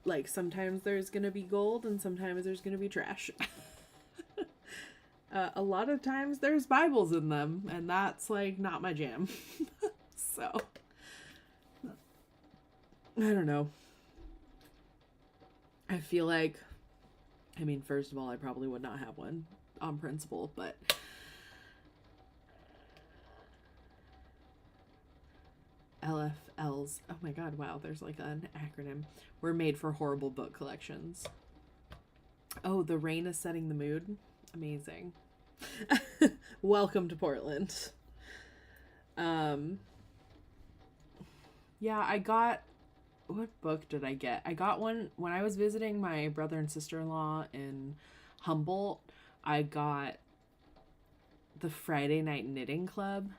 Like, sometimes there's gonna be gold, and sometimes there's gonna be trash. A lot of times there's Bibles in them, and that's, like, not my jam. So, I don't know. I feel like, I mean, first of all, I probably would not have one on principle, but LFLs, oh my god, wow, there's like an acronym, were made for horrible book collections. Oh, the rain is setting the mood. Amazing. Welcome to Portland. Yeah, I got, what book did I get? I got one when I was visiting my brother and sister-in-law in Humboldt. I got the Friday Night Knitting Club.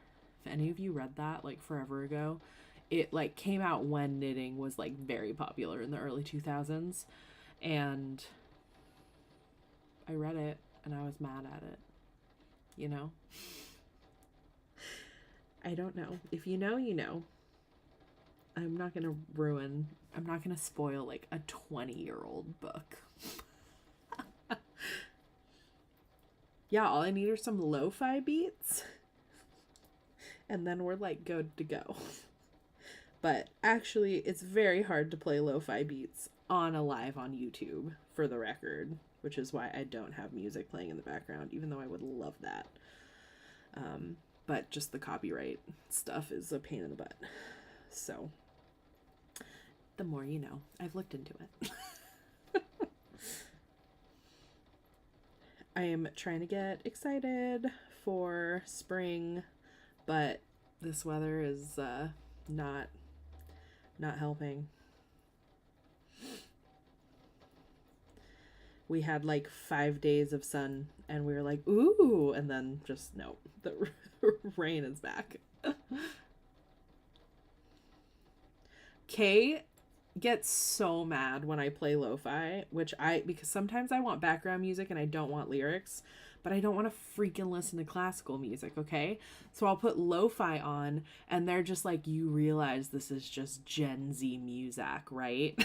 If any of you read that, like, forever ago, it like came out when knitting was like very popular in the early 2000s, and I read it and I was mad at it, you know. I don't know. If you know, you know. I'm not gonna spoil like a 20-year-old book. Yeah, all I need are some lo-fi beats, and then we're like good to go. But actually, it's very hard to play lo-fi beats on a live on YouTube, for the record, which is why I don't have music playing in the background, even though I would love that. But just the copyright stuff is a pain in the butt. So, the more you know. I've looked into it. I am trying to get excited for spring, but this weather is not helping. We had like 5 days of sun, and we were like, ooh, and then just no, the rain is back. Kay gets so mad when I play lo-fi, because sometimes I want background music and I don't want lyrics, but I don't want to freaking listen to classical music, okay? So I'll put lo-fi on, and they're just like, you realize this is just Gen Z music, right?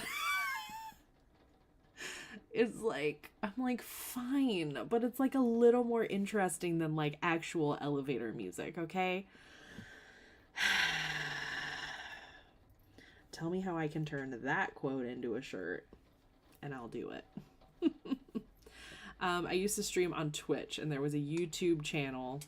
It's like, I'm like, fine, but it's like a little more interesting than like actual elevator music, okay? Tell me how I can turn that quote into a shirt, and I'll do it. I used to stream on Twitch, and there was a YouTube channel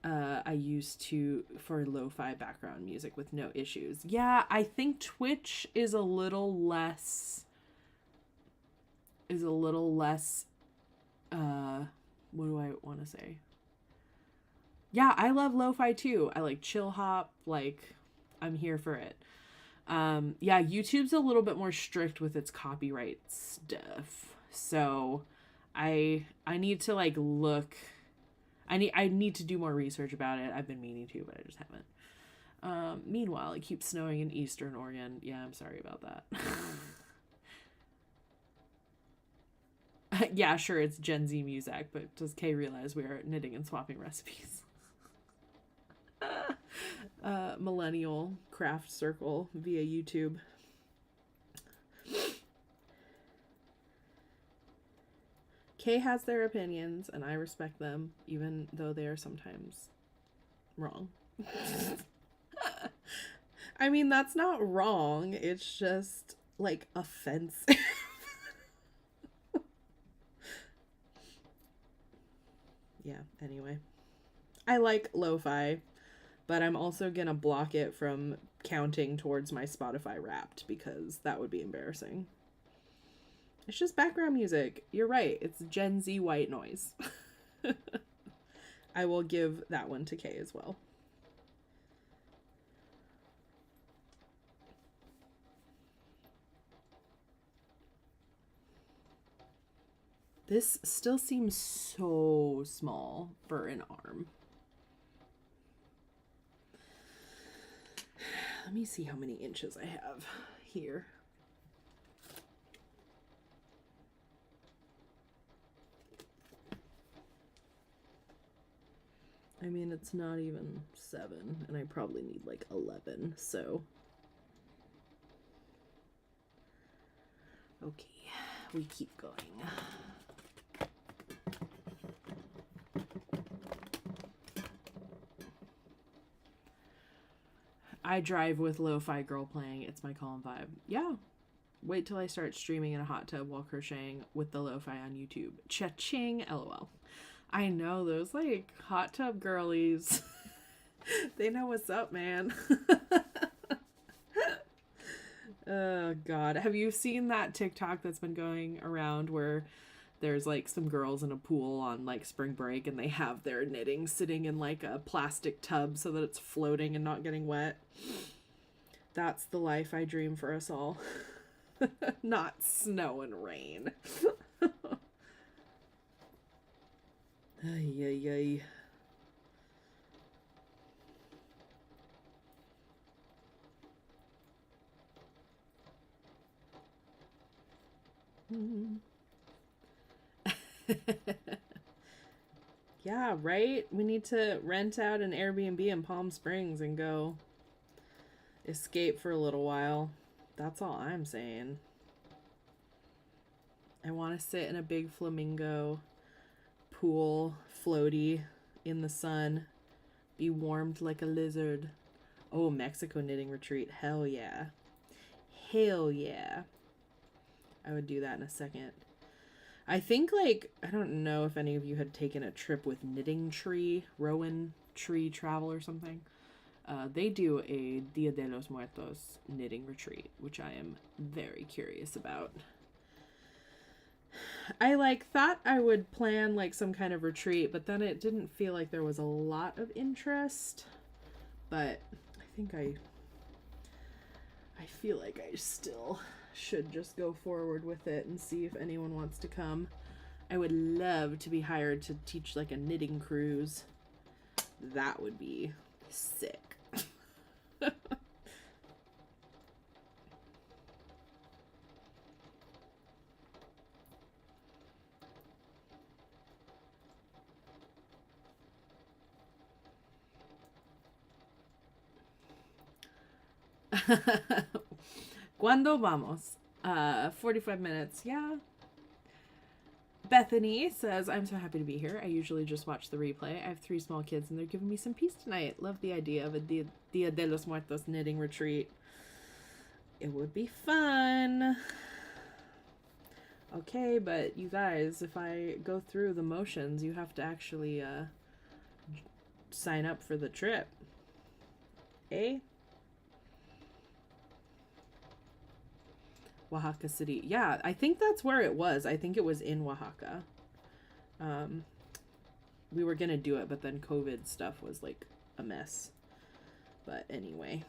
I used to for lo-fi background music with no issues. Yeah, I think Twitch is a little less what do I want to say? Yeah, I love lo-fi too. I like chill hop, like I'm here for it. Yeah, YouTube's a little bit more strict with its copyright stuff. So I need to like look. I need to do more research about it. I've been meaning to, but I just haven't. Meanwhile, it keeps snowing in Eastern Oregon. Yeah, I'm sorry about that. Yeah, sure, it's Gen Z music, but does Kay realize we are knitting and swapping recipes? Millennial craft circle via YouTube. Kay has their opinions, and I respect them, even though they are sometimes wrong. I mean, that's not wrong. It's just, like, offensive. Yeah, anyway. I like lo-fi, but I'm also gonna block it from counting towards my Spotify Wrapped, because that would be embarrassing. It's just background music. You're right. It's Gen Z white noise. I will give that one to Kay as well. This still seems so small for an arm. Let me see how many inches I have here. I mean, it's not even 7, and I probably need like 11, so. Okay, we keep going. I drive with lo-fi girl playing. It's my calm vibe. Yeah. Wait till I start streaming in a hot tub while crocheting with the lo-fi on YouTube. Cha-ching, LOL. I know, those like hot tub girlies. They know what's up, man. Oh God. Have you seen that TikTok that's been going around where there's like some girls in a pool on like spring break and they have their knitting sitting in like a plastic tub so that it's floating and not getting wet? That's the life I dream for us all. Not snow and rain. Ay, ay, ay. Yeah, right? We need to rent out an Airbnb in Palm Springs and go escape for a little while. That's all I'm saying. I want to sit in a big flamingo pool, floaty in the sun, be warmed like a lizard. Oh, Mexico knitting retreat. Hell yeah. Hell yeah. I would do that in a second. I think, like, I don't know if any of you had taken a trip with Knitting Tree, Rowan Tree Travel or something. They do a Dia de los Muertos knitting retreat, which I am very curious about. I thought I would plan like some kind of retreat, but then it didn't feel like there was a lot of interest. But I think I feel like I still should just go forward with it and see if anyone wants to come. I would love to be hired to teach like a knitting cruise. That would be sick. ¿Cuándo vamos? 45 minutes. Yeah. Bethany says, I'm so happy to be here. I usually just watch the replay. I have 3 small kids and they're giving me some peace tonight. Love the idea of a Dia de los Muertos knitting retreat. It would be fun. Okay, but you guys, if I go through the motions, you have to actually sign up for the trip. Eh? Oaxaca City. Yeah, I think that's where it was. I think it was in Oaxaca. We were gonna do it, but then COVID stuff was like a mess. But anyway.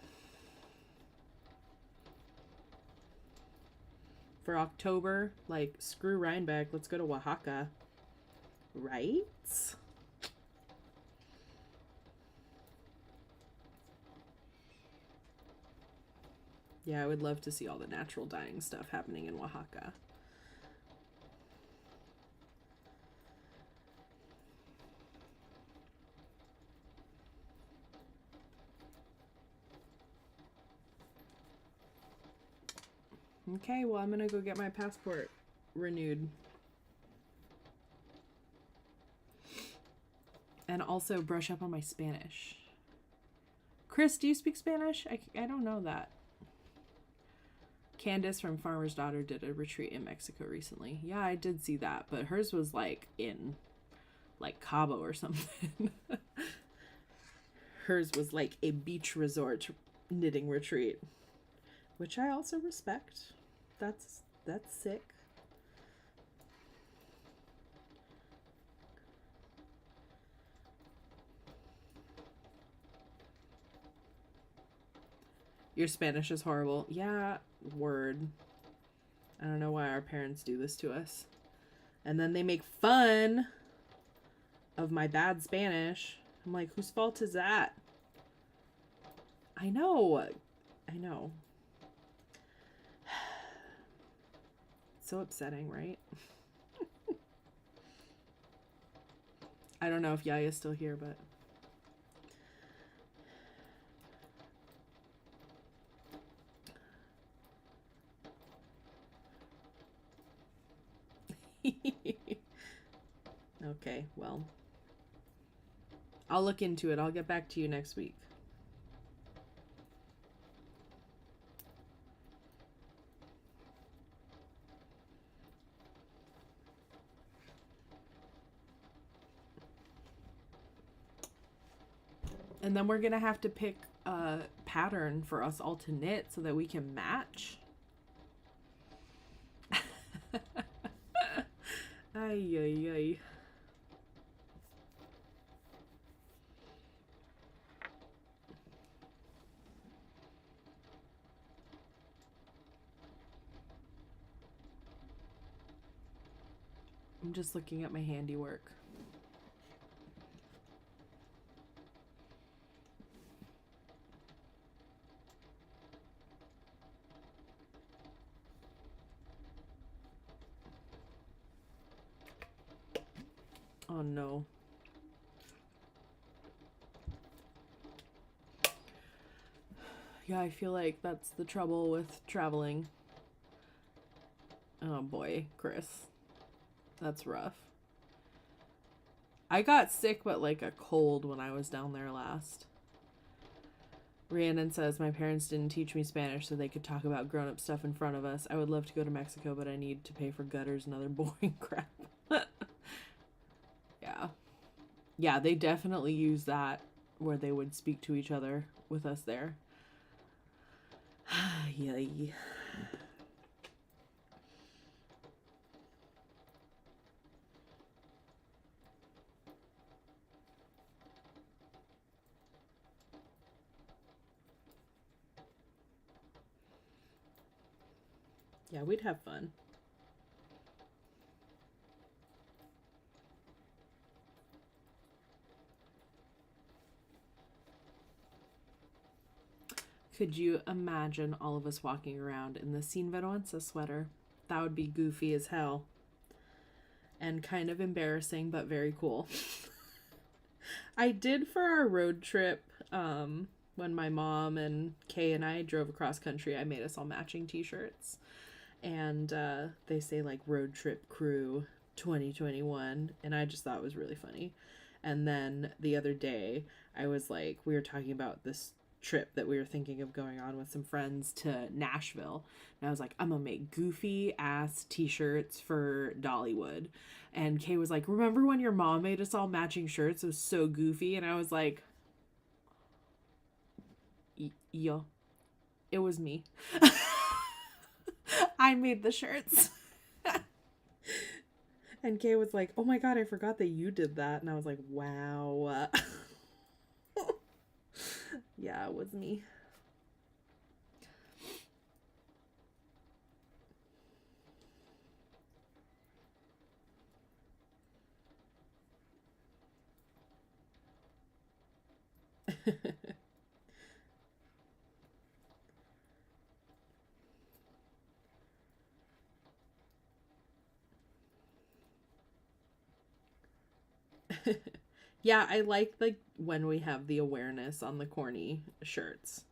For October, like, screw Rhinebeck, let's go to Oaxaca. Right? Yeah, I would love to see all the natural dyeing stuff happening in Oaxaca. Okay, well, I'm gonna go get my passport renewed. And also brush up on my Spanish. Chris, do you speak Spanish? I don't know that. Candace from Farmer's Daughter did a retreat in Mexico recently. Yeah, I did see that, but hers was like in like Cabo or something. Hers was like a beach resort knitting retreat, which I also respect. That's sick. Your Spanish is horrible. Yeah, word. I don't know why our parents do this to us. And then they make fun of my bad Spanish. I'm like, whose fault is that? I know. So upsetting, right? I don't know if Yaya's still here, but... Okay, well, I'll look into it. I'll get back to you next week. And then we're gonna have to pick a pattern for us all to knit so that we can match. Ay, ay, ay. I'm just looking at my handiwork. Oh no. Yeah, I feel like that's the trouble with traveling. Oh boy, Chris. That's rough. I got sick, but like a cold when I was down there last. Rhiannon says, my parents didn't teach me Spanish so they could talk about grown-up stuff in front of us. I would love to go to Mexico, but I need to pay for gutters and other boring crap. Yeah. Yeah, they definitely use that where they would speak to each other with us there. Yay. Yeah, we'd have fun. Could you imagine all of us walking around in the Sin Vergüenza sweater? That would be goofy as hell. And kind of embarrassing, but very cool. I did for our road trip, when my mom and Kay and I drove across country, I made us all matching t-shirts. And they say like road trip crew 2021. And I just thought it was really funny. And then the other day, I was like, we were talking about this trip that we were thinking of going on with some friends to Nashville. And I was like, I'm gonna make goofy ass t-shirts for Dollywood. And Kay was like, remember when your mom made us all matching shirts? It was so goofy. And I was like, yo, it was me. I made the shirts. And Kay was like, oh my God, I forgot that you did that. And I was like, wow. Yeah, it was me. Yeah, I like when we have the awareness on the corny shirts.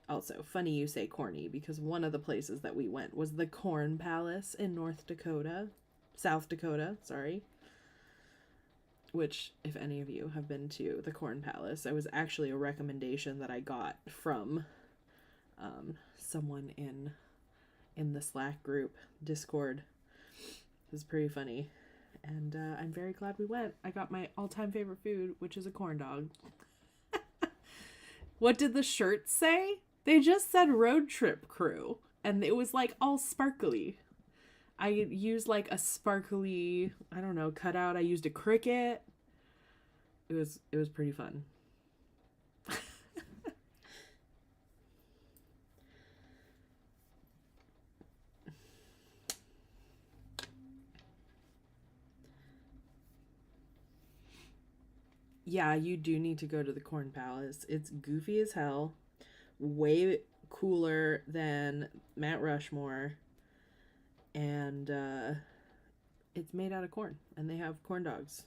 Also, funny you say corny because one of the places that we went was the Corn Palace in South Dakota, sorry. Which, if any of you have been to the Corn Palace, it was actually a recommendation that I got from someone in the Slack group Discord. It was pretty funny. And I'm very glad we went. I got my all-time favorite food, which is a corn dog. What did the shirts say? They just said road trip crew. And it was like all sparkly. I used like a sparkly, I don't know, cutout. I used a cricket. It was pretty fun. Yeah, you do need to go to the Corn Palace. It's goofy as hell. Way cooler than Mount Rushmore. And it's made out of corn. And they have corn dogs.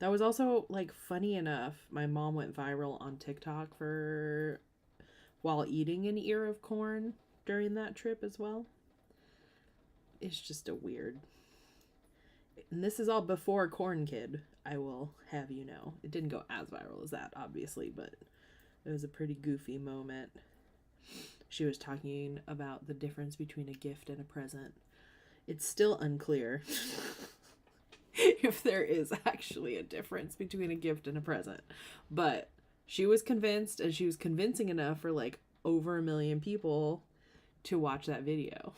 That was also, like, funny enough. My mom went viral on TikTok while eating an ear of corn during that trip as well. It's just a weird. And this is all before Corn Kid, I will have you know. It didn't go as viral as that, obviously, but it was a pretty goofy moment. She was talking about the difference between a gift and a present. It's still unclear if there is actually a difference between a gift and a present. But she was convinced, and she was convincing enough for like over 1 million people to watch that video.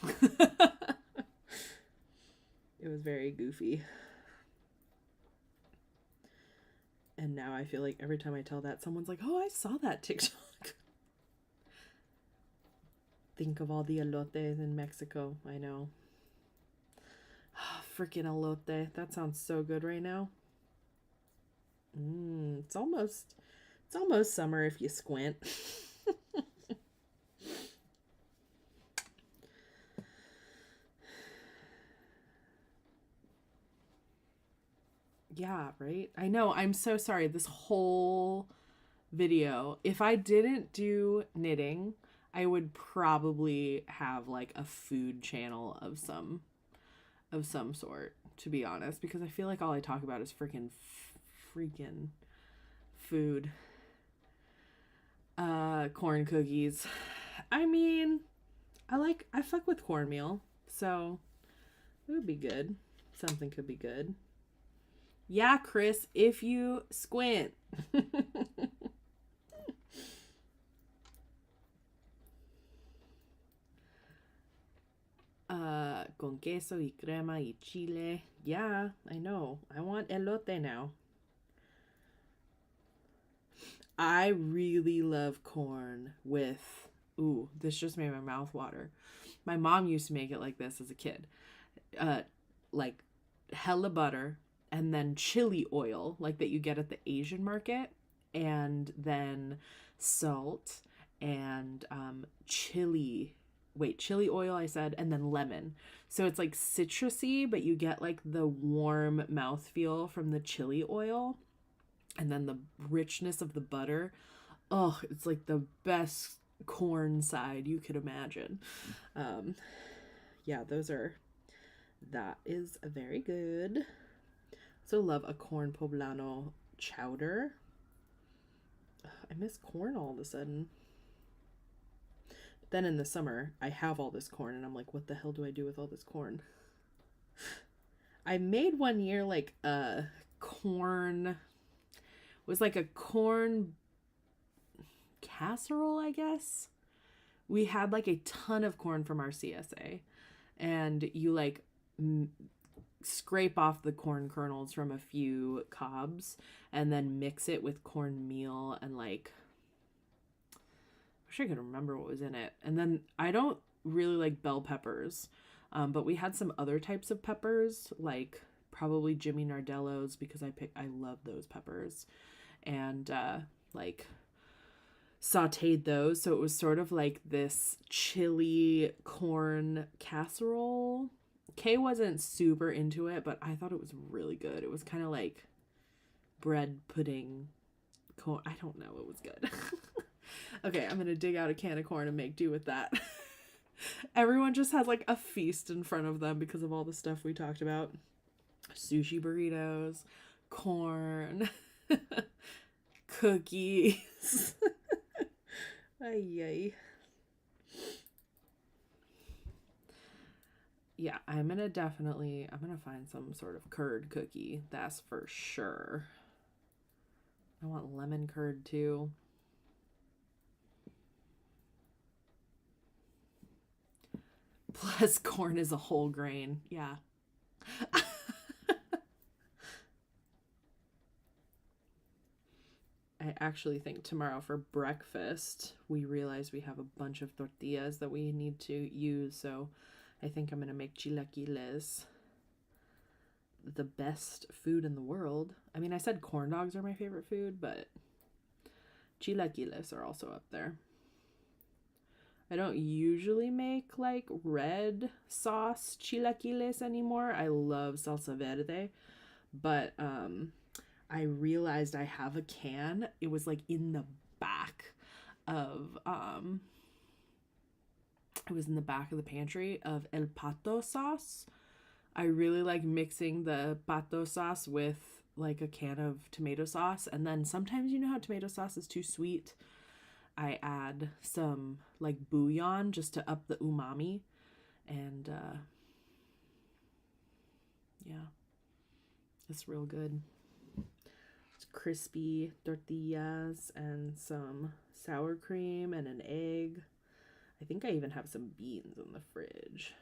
It was very goofy. And now I feel like every time I tell that, someone's like, oh, I saw that TikTok. Think of all the elotes in Mexico. I know. Freaking elote. That sounds so good right now. It's almost summer if you squint. Yeah, right? I know. I'm so sorry. This whole video, if I didn't do knitting, I would probably have like a food channel of some sort, to be honest, because I feel like all I talk about is freaking food. Corn cookies. I mean, I fuck with cornmeal, so it would be good. Something could be good. Yeah, Chris, if you squint. Con queso y crema y chile. Yeah, I know. I want elote now. I really love corn with... Ooh, this just made my mouth water. My mom used to make it like this as a kid. Like hella butter, and then chili oil, like that you get at the Asian market, and then salt and chili oil, I said, and then lemon. So it's like citrusy, but you get like the warm mouthfeel from the chili oil, and then the richness of the butter. Oh, it's like the best corn side you could imagine. Yeah, that is very good. So love a corn poblano chowder. Ugh, I miss corn all of a sudden. Then in the summer, I have all this corn and I'm like, what the hell do I do with all this corn? I made one year like a corn, it was like a corn casserole, I guess. We had like a ton of corn from our CSA, and you like scrape off the corn kernels from a few cobs and then mix it with cornmeal and like, I wish I could remember what was in it. And then I don't really like bell peppers, but we had some other types of peppers, like probably Jimmy Nardello's, because I love those peppers, and like sauteed those. So it was sort of like this chili corn casserole. Kay wasn't super into it, but I thought it was really good. It was kind of like bread pudding corn. I don't know. It was good. Okay, I'm going to dig out a can of corn and make do with that. Everyone just has like a feast in front of them because of all the stuff we talked about. Sushi burritos, corn, cookies. Ay. Yeah, I'm gonna find some sort of curd cookie. That's for sure. I want lemon curd too. Plus, corn is a whole grain. Yeah. I actually think tomorrow for breakfast, we realize we have a bunch of tortillas that we need to use. So I think I'm going to make chilaquiles. The best food in the world. I mean, I said corn dogs are my favorite food, but chilaquiles are also up there. I don't usually make like red sauce chilaquiles anymore. I love salsa verde, but I realized I have a can. It was like in the back of it was in the back of the pantry of El Pato sauce. I really like mixing the pato sauce with like a can of tomato sauce, and then sometimes, you know how tomato sauce is too sweet, I add some like bouillon just to up the umami, and yeah, it's real good. It's crispy tortillas and some sour cream and an egg. I think I even have some beans in the fridge.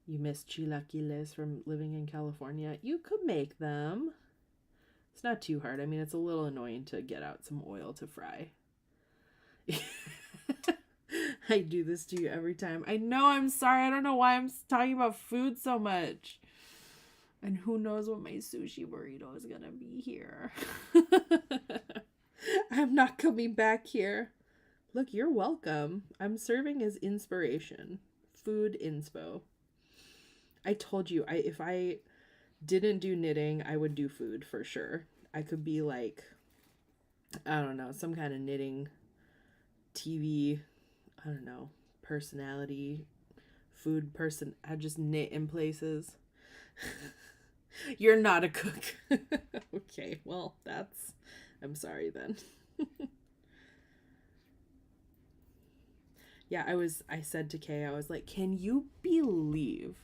You miss chilaquiles from living in California? You could make them. It's not too hard. I mean, it's a little annoying to get out some oil to fry. I do this to you every time. I know, I'm sorry. I don't know why I'm talking about food so much. And who knows what my sushi burrito is gonna be here. I'm not coming back here. Look, you're welcome. I'm serving as inspiration. Food inspo. I told you, if I didn't do knitting, I would do food for sure. I could be like, I don't know, some kind of knitting TV, I don't know, personality, food person. I just knit in places. You're not a cook. Okay, well, I'm sorry then. Yeah, I said to Kay, I was like, can you believe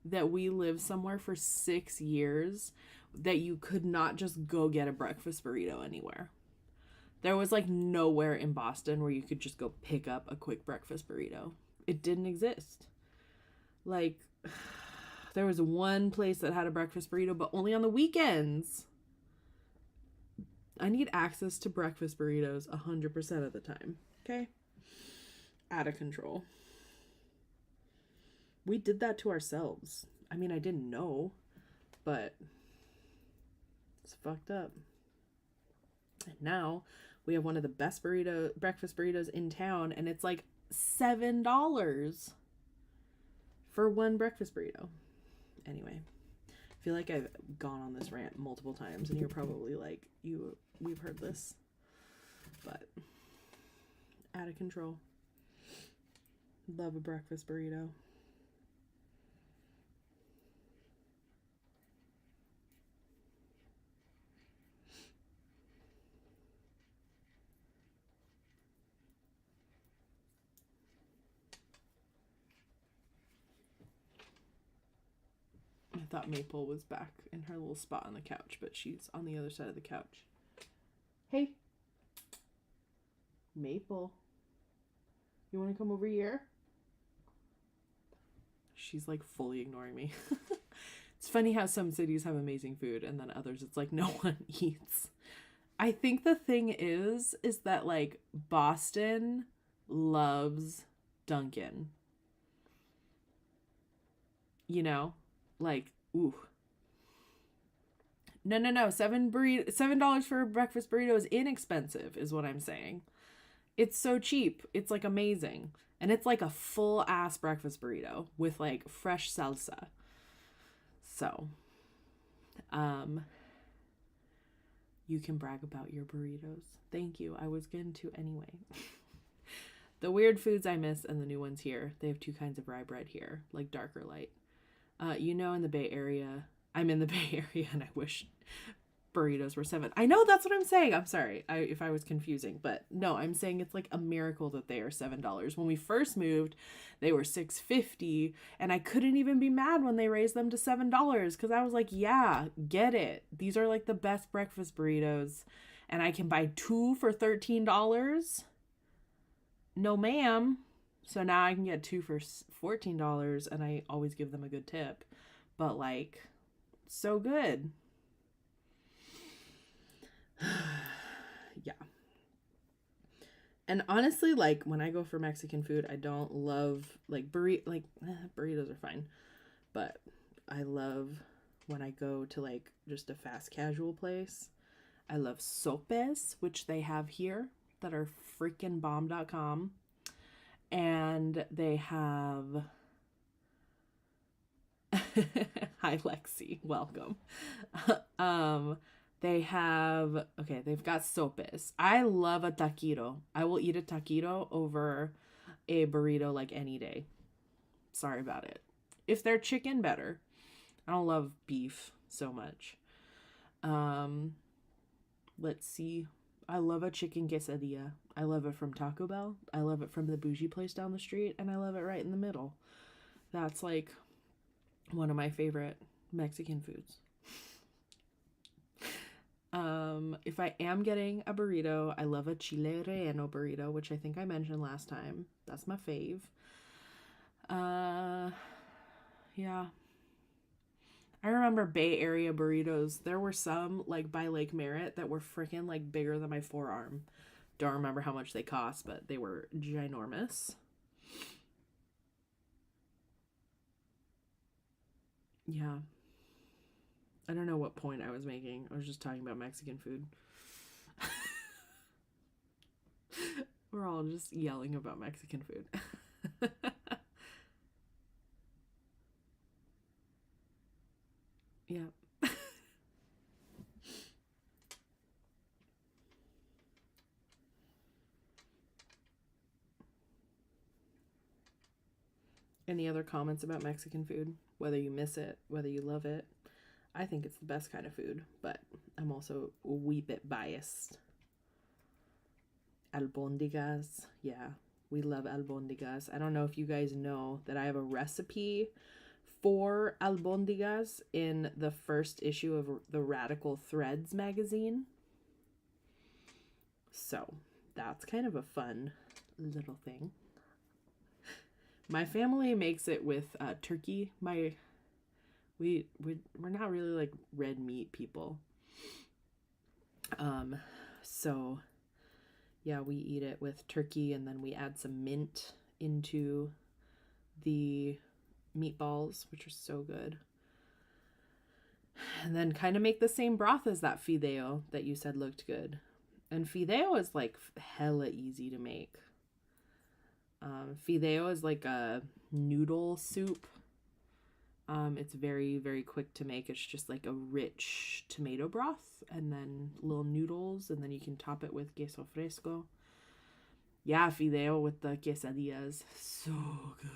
that we lived somewhere for 6 years that you could not just go get a breakfast burrito anywhere? There was like nowhere in Boston where you could just go pick up a quick breakfast burrito. It didn't exist. Like, there was one place that had a breakfast burrito, but only on the weekends. I need access to breakfast burritos 100% of the time. Okay? Out of control. We did that to ourselves. I mean, I didn't know, but it's fucked up. And now we have one of the best breakfast burritos in town, and it's like $7 for one breakfast burrito. Anyway, I feel like I've gone on this rant multiple times, and you're probably like, we've heard this, but out of control. Love a breakfast burrito. I thought Maple was back in her little spot on the couch, but she's on the other side of the couch. Hey. Maple. You want to come over here? She's like fully ignoring me. It's funny how some cities have amazing food and then others it's like no one eats. I think the thing is that like Boston loves Dunkin'. You know? Like, ooh. No. $7 for a breakfast burrito is inexpensive, is what I'm saying. It's so cheap. It's like amazing. And it's like a full ass breakfast burrito with like fresh salsa. So, you can brag about your burritos. Thank you. I was going to anyway. The weird foods I miss and the new ones here. They have two kinds of rye bread here, like dark or light. In the Bay Area, I'm in the Bay Area and I wish burritos were $7. I know, that's what I'm saying. I'm sorry if I was confusing, but no, I'm saying it's like a miracle that they are $7. When we first moved, they were $6.50, and I couldn't even be mad when they raised them to $7 because I was like, yeah, get it. These are like the best breakfast burritos, and I can buy 2 for $13. No, ma'am. So now I can get 2 for $14, and I always give them a good tip. But like, so good. Yeah. And honestly, like when I go for Mexican food, I don't love like burritos are fine, but I love when I go to like just a fast casual place. I love sopes, which they have here that are freaking bomb.com, and they have hi Lexi, welcome. They've got sopes. I love a taquito. I will eat a taquito over a burrito like any day. Sorry about it. If they're chicken, better. I don't love beef so much. Let's see. I love a chicken quesadilla. I love it from Taco Bell. I love it from the bougie place down the street, and I love it right in the middle. That's like one of my favorite Mexican foods. If I am getting a burrito, I love a chile relleno burrito, which I think I mentioned last time. That's my fave. Yeah. I remember Bay Area burritos. There were some like by Lake Merritt that were freaking like bigger than my forearm. Don't remember how much they cost, but they were ginormous. Yeah. I don't know what point I was making. I was just talking about Mexican food. We're all just yelling about Mexican food. Yeah. Any other comments about Mexican food? Whether you miss it, whether you love it. I think it's the best kind of food, but I'm also a wee bit biased. Albondigas. Yeah, we love albondigas. I don't know if you guys know that I have a recipe for albondigas in the first issue of the Radical Threads magazine. So that's kind of a fun little thing. My family makes it with turkey. We're not really like red meat people. So yeah, we eat it with turkey, and then we add some mint into the meatballs, which are so good. And then kind of make the same broth as that fideo that you said looked good. And fideo is like hella easy to make. Fideo is like a noodle soup. It's very, very quick to make. It's just like a rich tomato broth and then little noodles, and then you can top it with queso fresco. Yeah, fideo with the quesadillas. So good.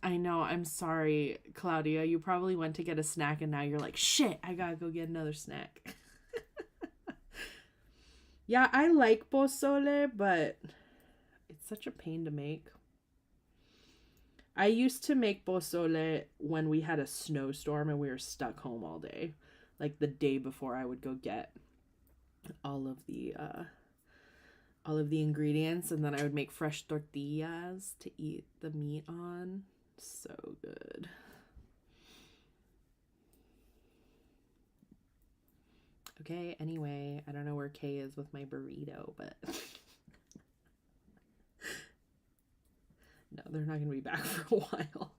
I know, I'm sorry, Claudia. You probably went to get a snack and now you're like, shit, I gotta go get another snack. Yeah, I like pozole, but it's such a pain to make. I used to make pozole when we had a snowstorm and we were stuck home all day. Like the day before I would go get all of the ingredients, and then I would make fresh tortillas to eat the meat on. So good. Okay, anyway, I don't know where Kay is with my burrito, but no, they're not going to be back for a while.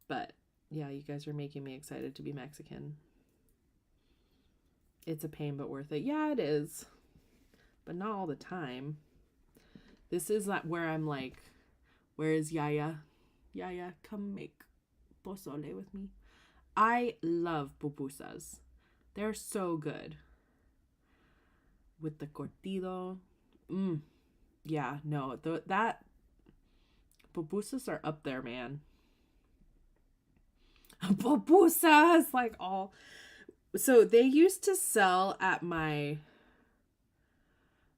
But yeah, you guys are making me excited to be Mexican. It's a pain, but worth it. Yeah, it is. But not all the time. This is not where I'm like, where is Yaya? Yaya, come make pozole with me. I love pupusas. They're so good. With the curtido. Yeah, no, that pupusas are up there, man. Pupusas, like all. So they used to sell at my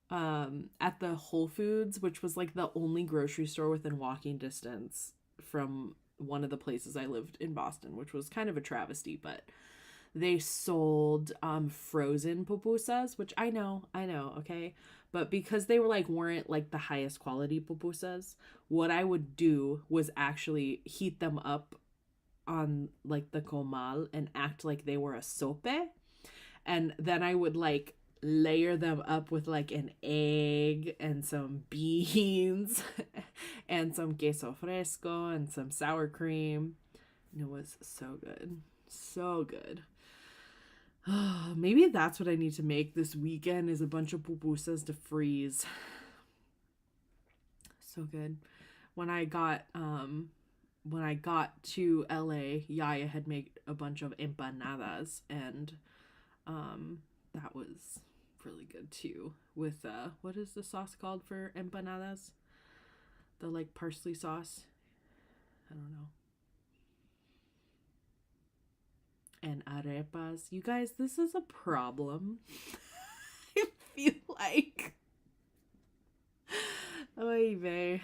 at the Whole Foods, which was like the only grocery store within walking distance from one of the places I lived in Boston, which was kind of a travesty, but they sold frozen pupusas, which I know, okay? But because they weren't like the highest quality pupusas, what I would do was actually heat them up on like the comal and act like they were a sope, and then I would like layer them up with like an egg and some beans and some queso fresco and some sour cream. And it was so good. So good. Maybe that's what I need to make this weekend, is a bunch of pupusas to freeze. So good. When I got to LA, Yaya had made a bunch of empanadas, and that was really good too. With what is the sauce called for empanadas? The like parsley sauce. I don't know. And arepas. You guys, this is a problem. I feel like. Oy vey.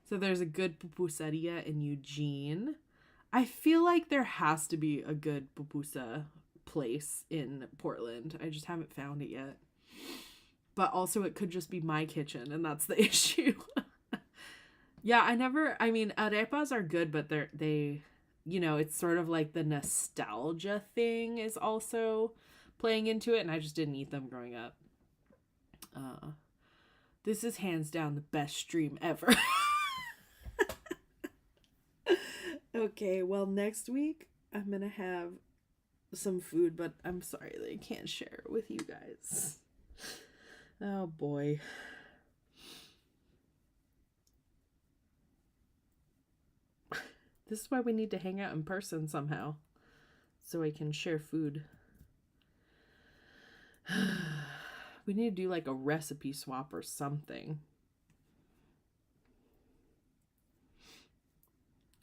So there's a good pupuseria in Eugene. I feel like there has to be a good pupusa place in Portland. I just haven't found it yet. But also it could just be my kitchen, and that's the issue. Yeah, I mean, arepas are good, but they it's sort of like the nostalgia thing is also playing into it, and I just didn't eat them growing up. This is hands down the best stream ever. Okay, well, next week I'm gonna have some food, but I'm sorry that I can't share it with you guys. Oh boy. This is why we need to hang out in person somehow, so I can share food. We need to do like a recipe swap or something.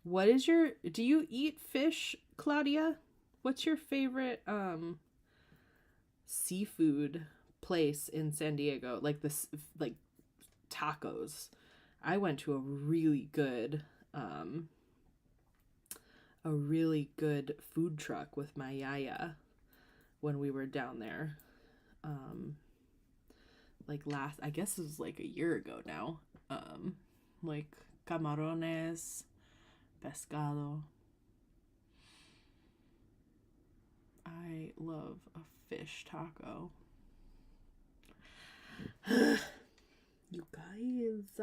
Do you eat fish, Claudia? What's your favorite seafood place in San Diego? Like like tacos. I went to a really good food truck with my yaya when we were down there. Like I guess it was like a year ago now. Like camarones, pescado. I love a fish taco. You guys.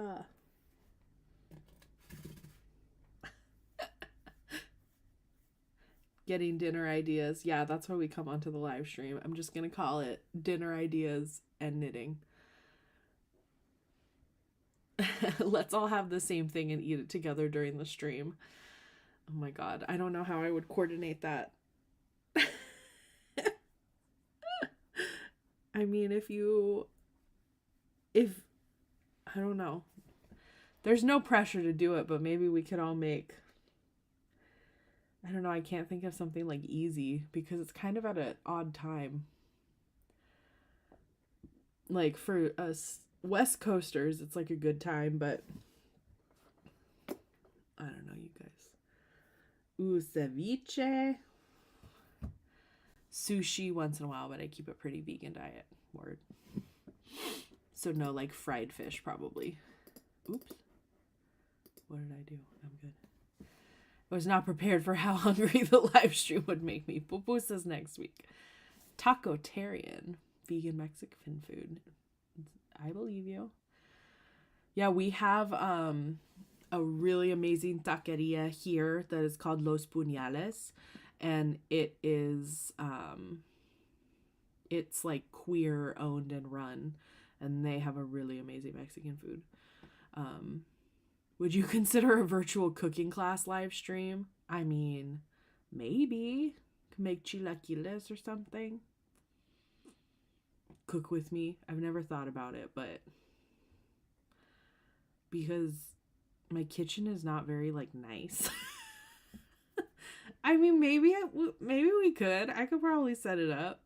Getting dinner ideas. Yeah, that's why we come onto the live stream. I'm just going to call it dinner ideas and knitting. Let's all have the same thing and eat it together during the stream. Oh my god, I don't know how I would coordinate that. I mean, if you if, I don't know. There's no pressure to do it, but maybe we could all make, I don't know, I can't think of something like easy because it's kind of at an odd time. Like for us West Coasters, it's like a good time, but I don't know, you guys. Ooh, ceviche. Sushi once in a while, but I keep a pretty vegan diet. Word. So no, like fried fish probably. Oops. What did I do? I'm good. I was not prepared for how hungry the live stream would make me. Pupusas next week. Tacotarian. Vegan Mexican food. I believe you. Yeah, we have a really amazing taqueria here that is called Los Puñales. And it is, it's like queer owned and run. And they have a really amazing Mexican food. Would you consider a virtual cooking class live stream? I mean, maybe. Could make chilaquiles or something. Cook with me. I've never thought about it, but because my kitchen is not very like nice. I mean, maybe we could. I could probably set it up.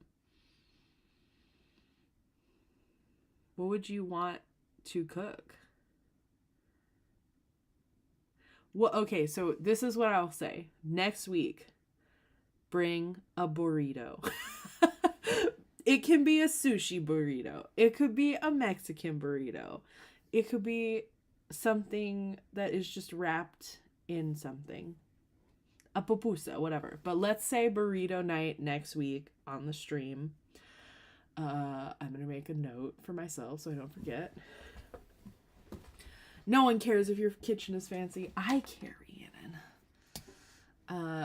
What would you want to cook? Well, okay, so this is what I'll say. Next week, bring a burrito. It can be a sushi burrito. It could be a Mexican burrito. It could be something that is just wrapped in something. A pupusa, whatever. But let's say burrito night next week on the stream. I'm going to make a note for myself so I don't forget. No one cares if your kitchen is fancy. I care, Ian.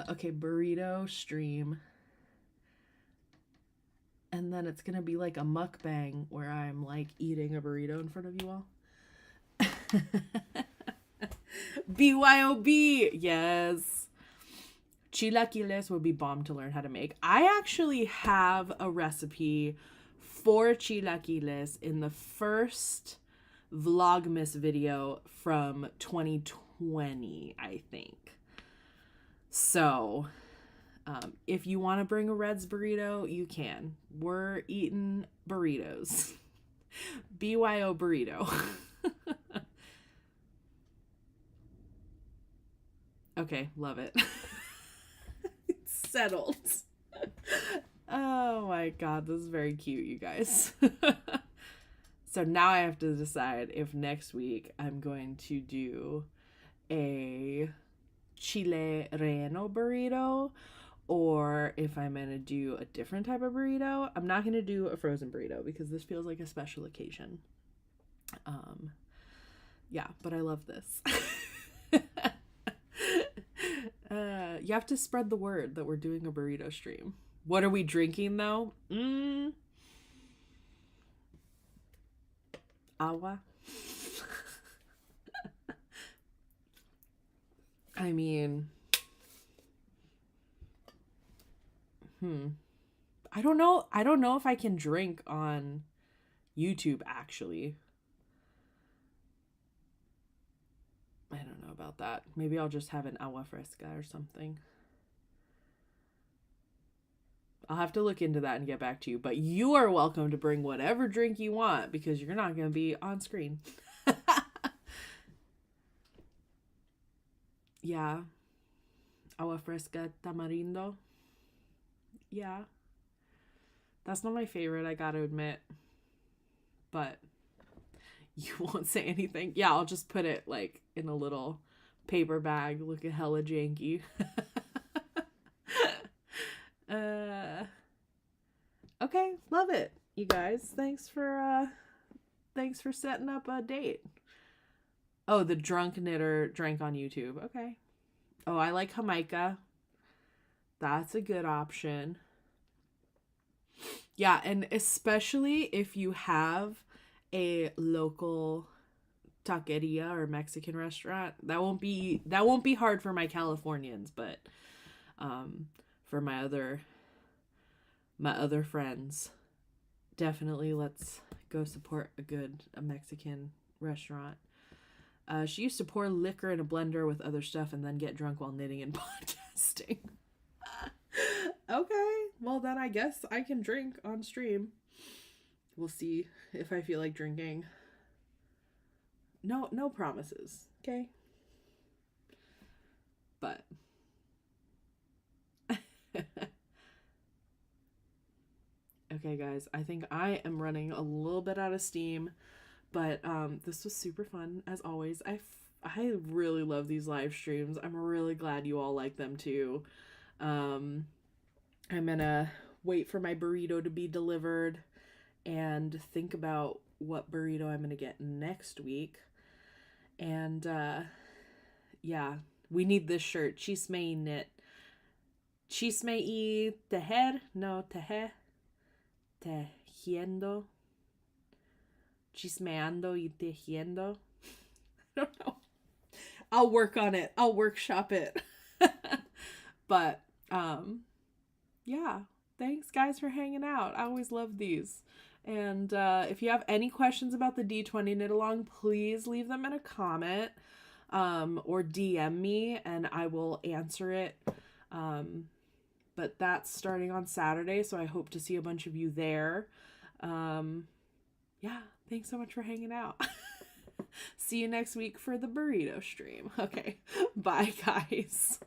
Okay, burrito stream. And then it's going to be like a mukbang where I'm like eating a burrito in front of you all. BYOB. Yes. Chilaquiles would be bomb to learn how to make. I actually have a recipe for chilaquiles in the first Vlogmas video from 2020, I think. So, if you want to bring a Red's burrito, you can. We're eating burritos. BYO burrito. Okay, love it. It's settled. Oh my god, this is very cute, you guys. So now I have to decide if next week I'm going to do a chile relleno burrito or if I'm going to do a different type of burrito. I'm not going to do a frozen burrito because this feels like a special occasion. Yeah, but I love this. You have to spread the word that we're doing a burrito stream. What are we drinking though? Agua. I mean, I don't know. I don't know if I can drink on YouTube actually. I don't know about that. Maybe I'll just have an agua fresca or something. I'll have to look into that and get back to you. But you are welcome to bring whatever drink you want because you're not going to be on screen. Yeah. Agua fresca tamarindo. Yeah. That's not my favorite, I gotta admit. But you won't say anything. Yeah, I'll just put it like in a little paper bag, look at hella janky. Okay, love it, you guys. Thanks for setting up a date. Oh, the drunk knitter drank on YouTube. Okay. Oh, I like Jamaica. That's a good option. Yeah, and especially if you have a local taqueria or Mexican restaurant, that won't be hard for my Californians, but for my other friends definitely let's go support a Mexican restaurant. She used to pour liquor in a blender with other stuff and then get drunk while knitting and podcasting. Okay, well then I guess I can drink on stream. We'll see if I feel like drinking. No promises, okay? But okay, guys, I think I am running a little bit out of steam, but this was super fun as always. I really love these live streams. I'm really glad you all like them too. I'm gonna wait for my burrito to be delivered and think about what burrito I'm gonna get next week. And yeah, we need this shirt. Chisme knit. Chisme y tejer? No, teje. Tejiendo. Chismeando y tejiendo. I don't know. I'll work on it. I'll workshop it. But yeah, thanks guys for hanging out. I always love these. And if you have any questions about the D20 knit along, please leave them in a comment or DM me and I will answer it. But that's starting on Saturday, so I hope to see a bunch of you there. Yeah, thanks so much for hanging out. See you next week for the burrito stream. Okay, bye guys.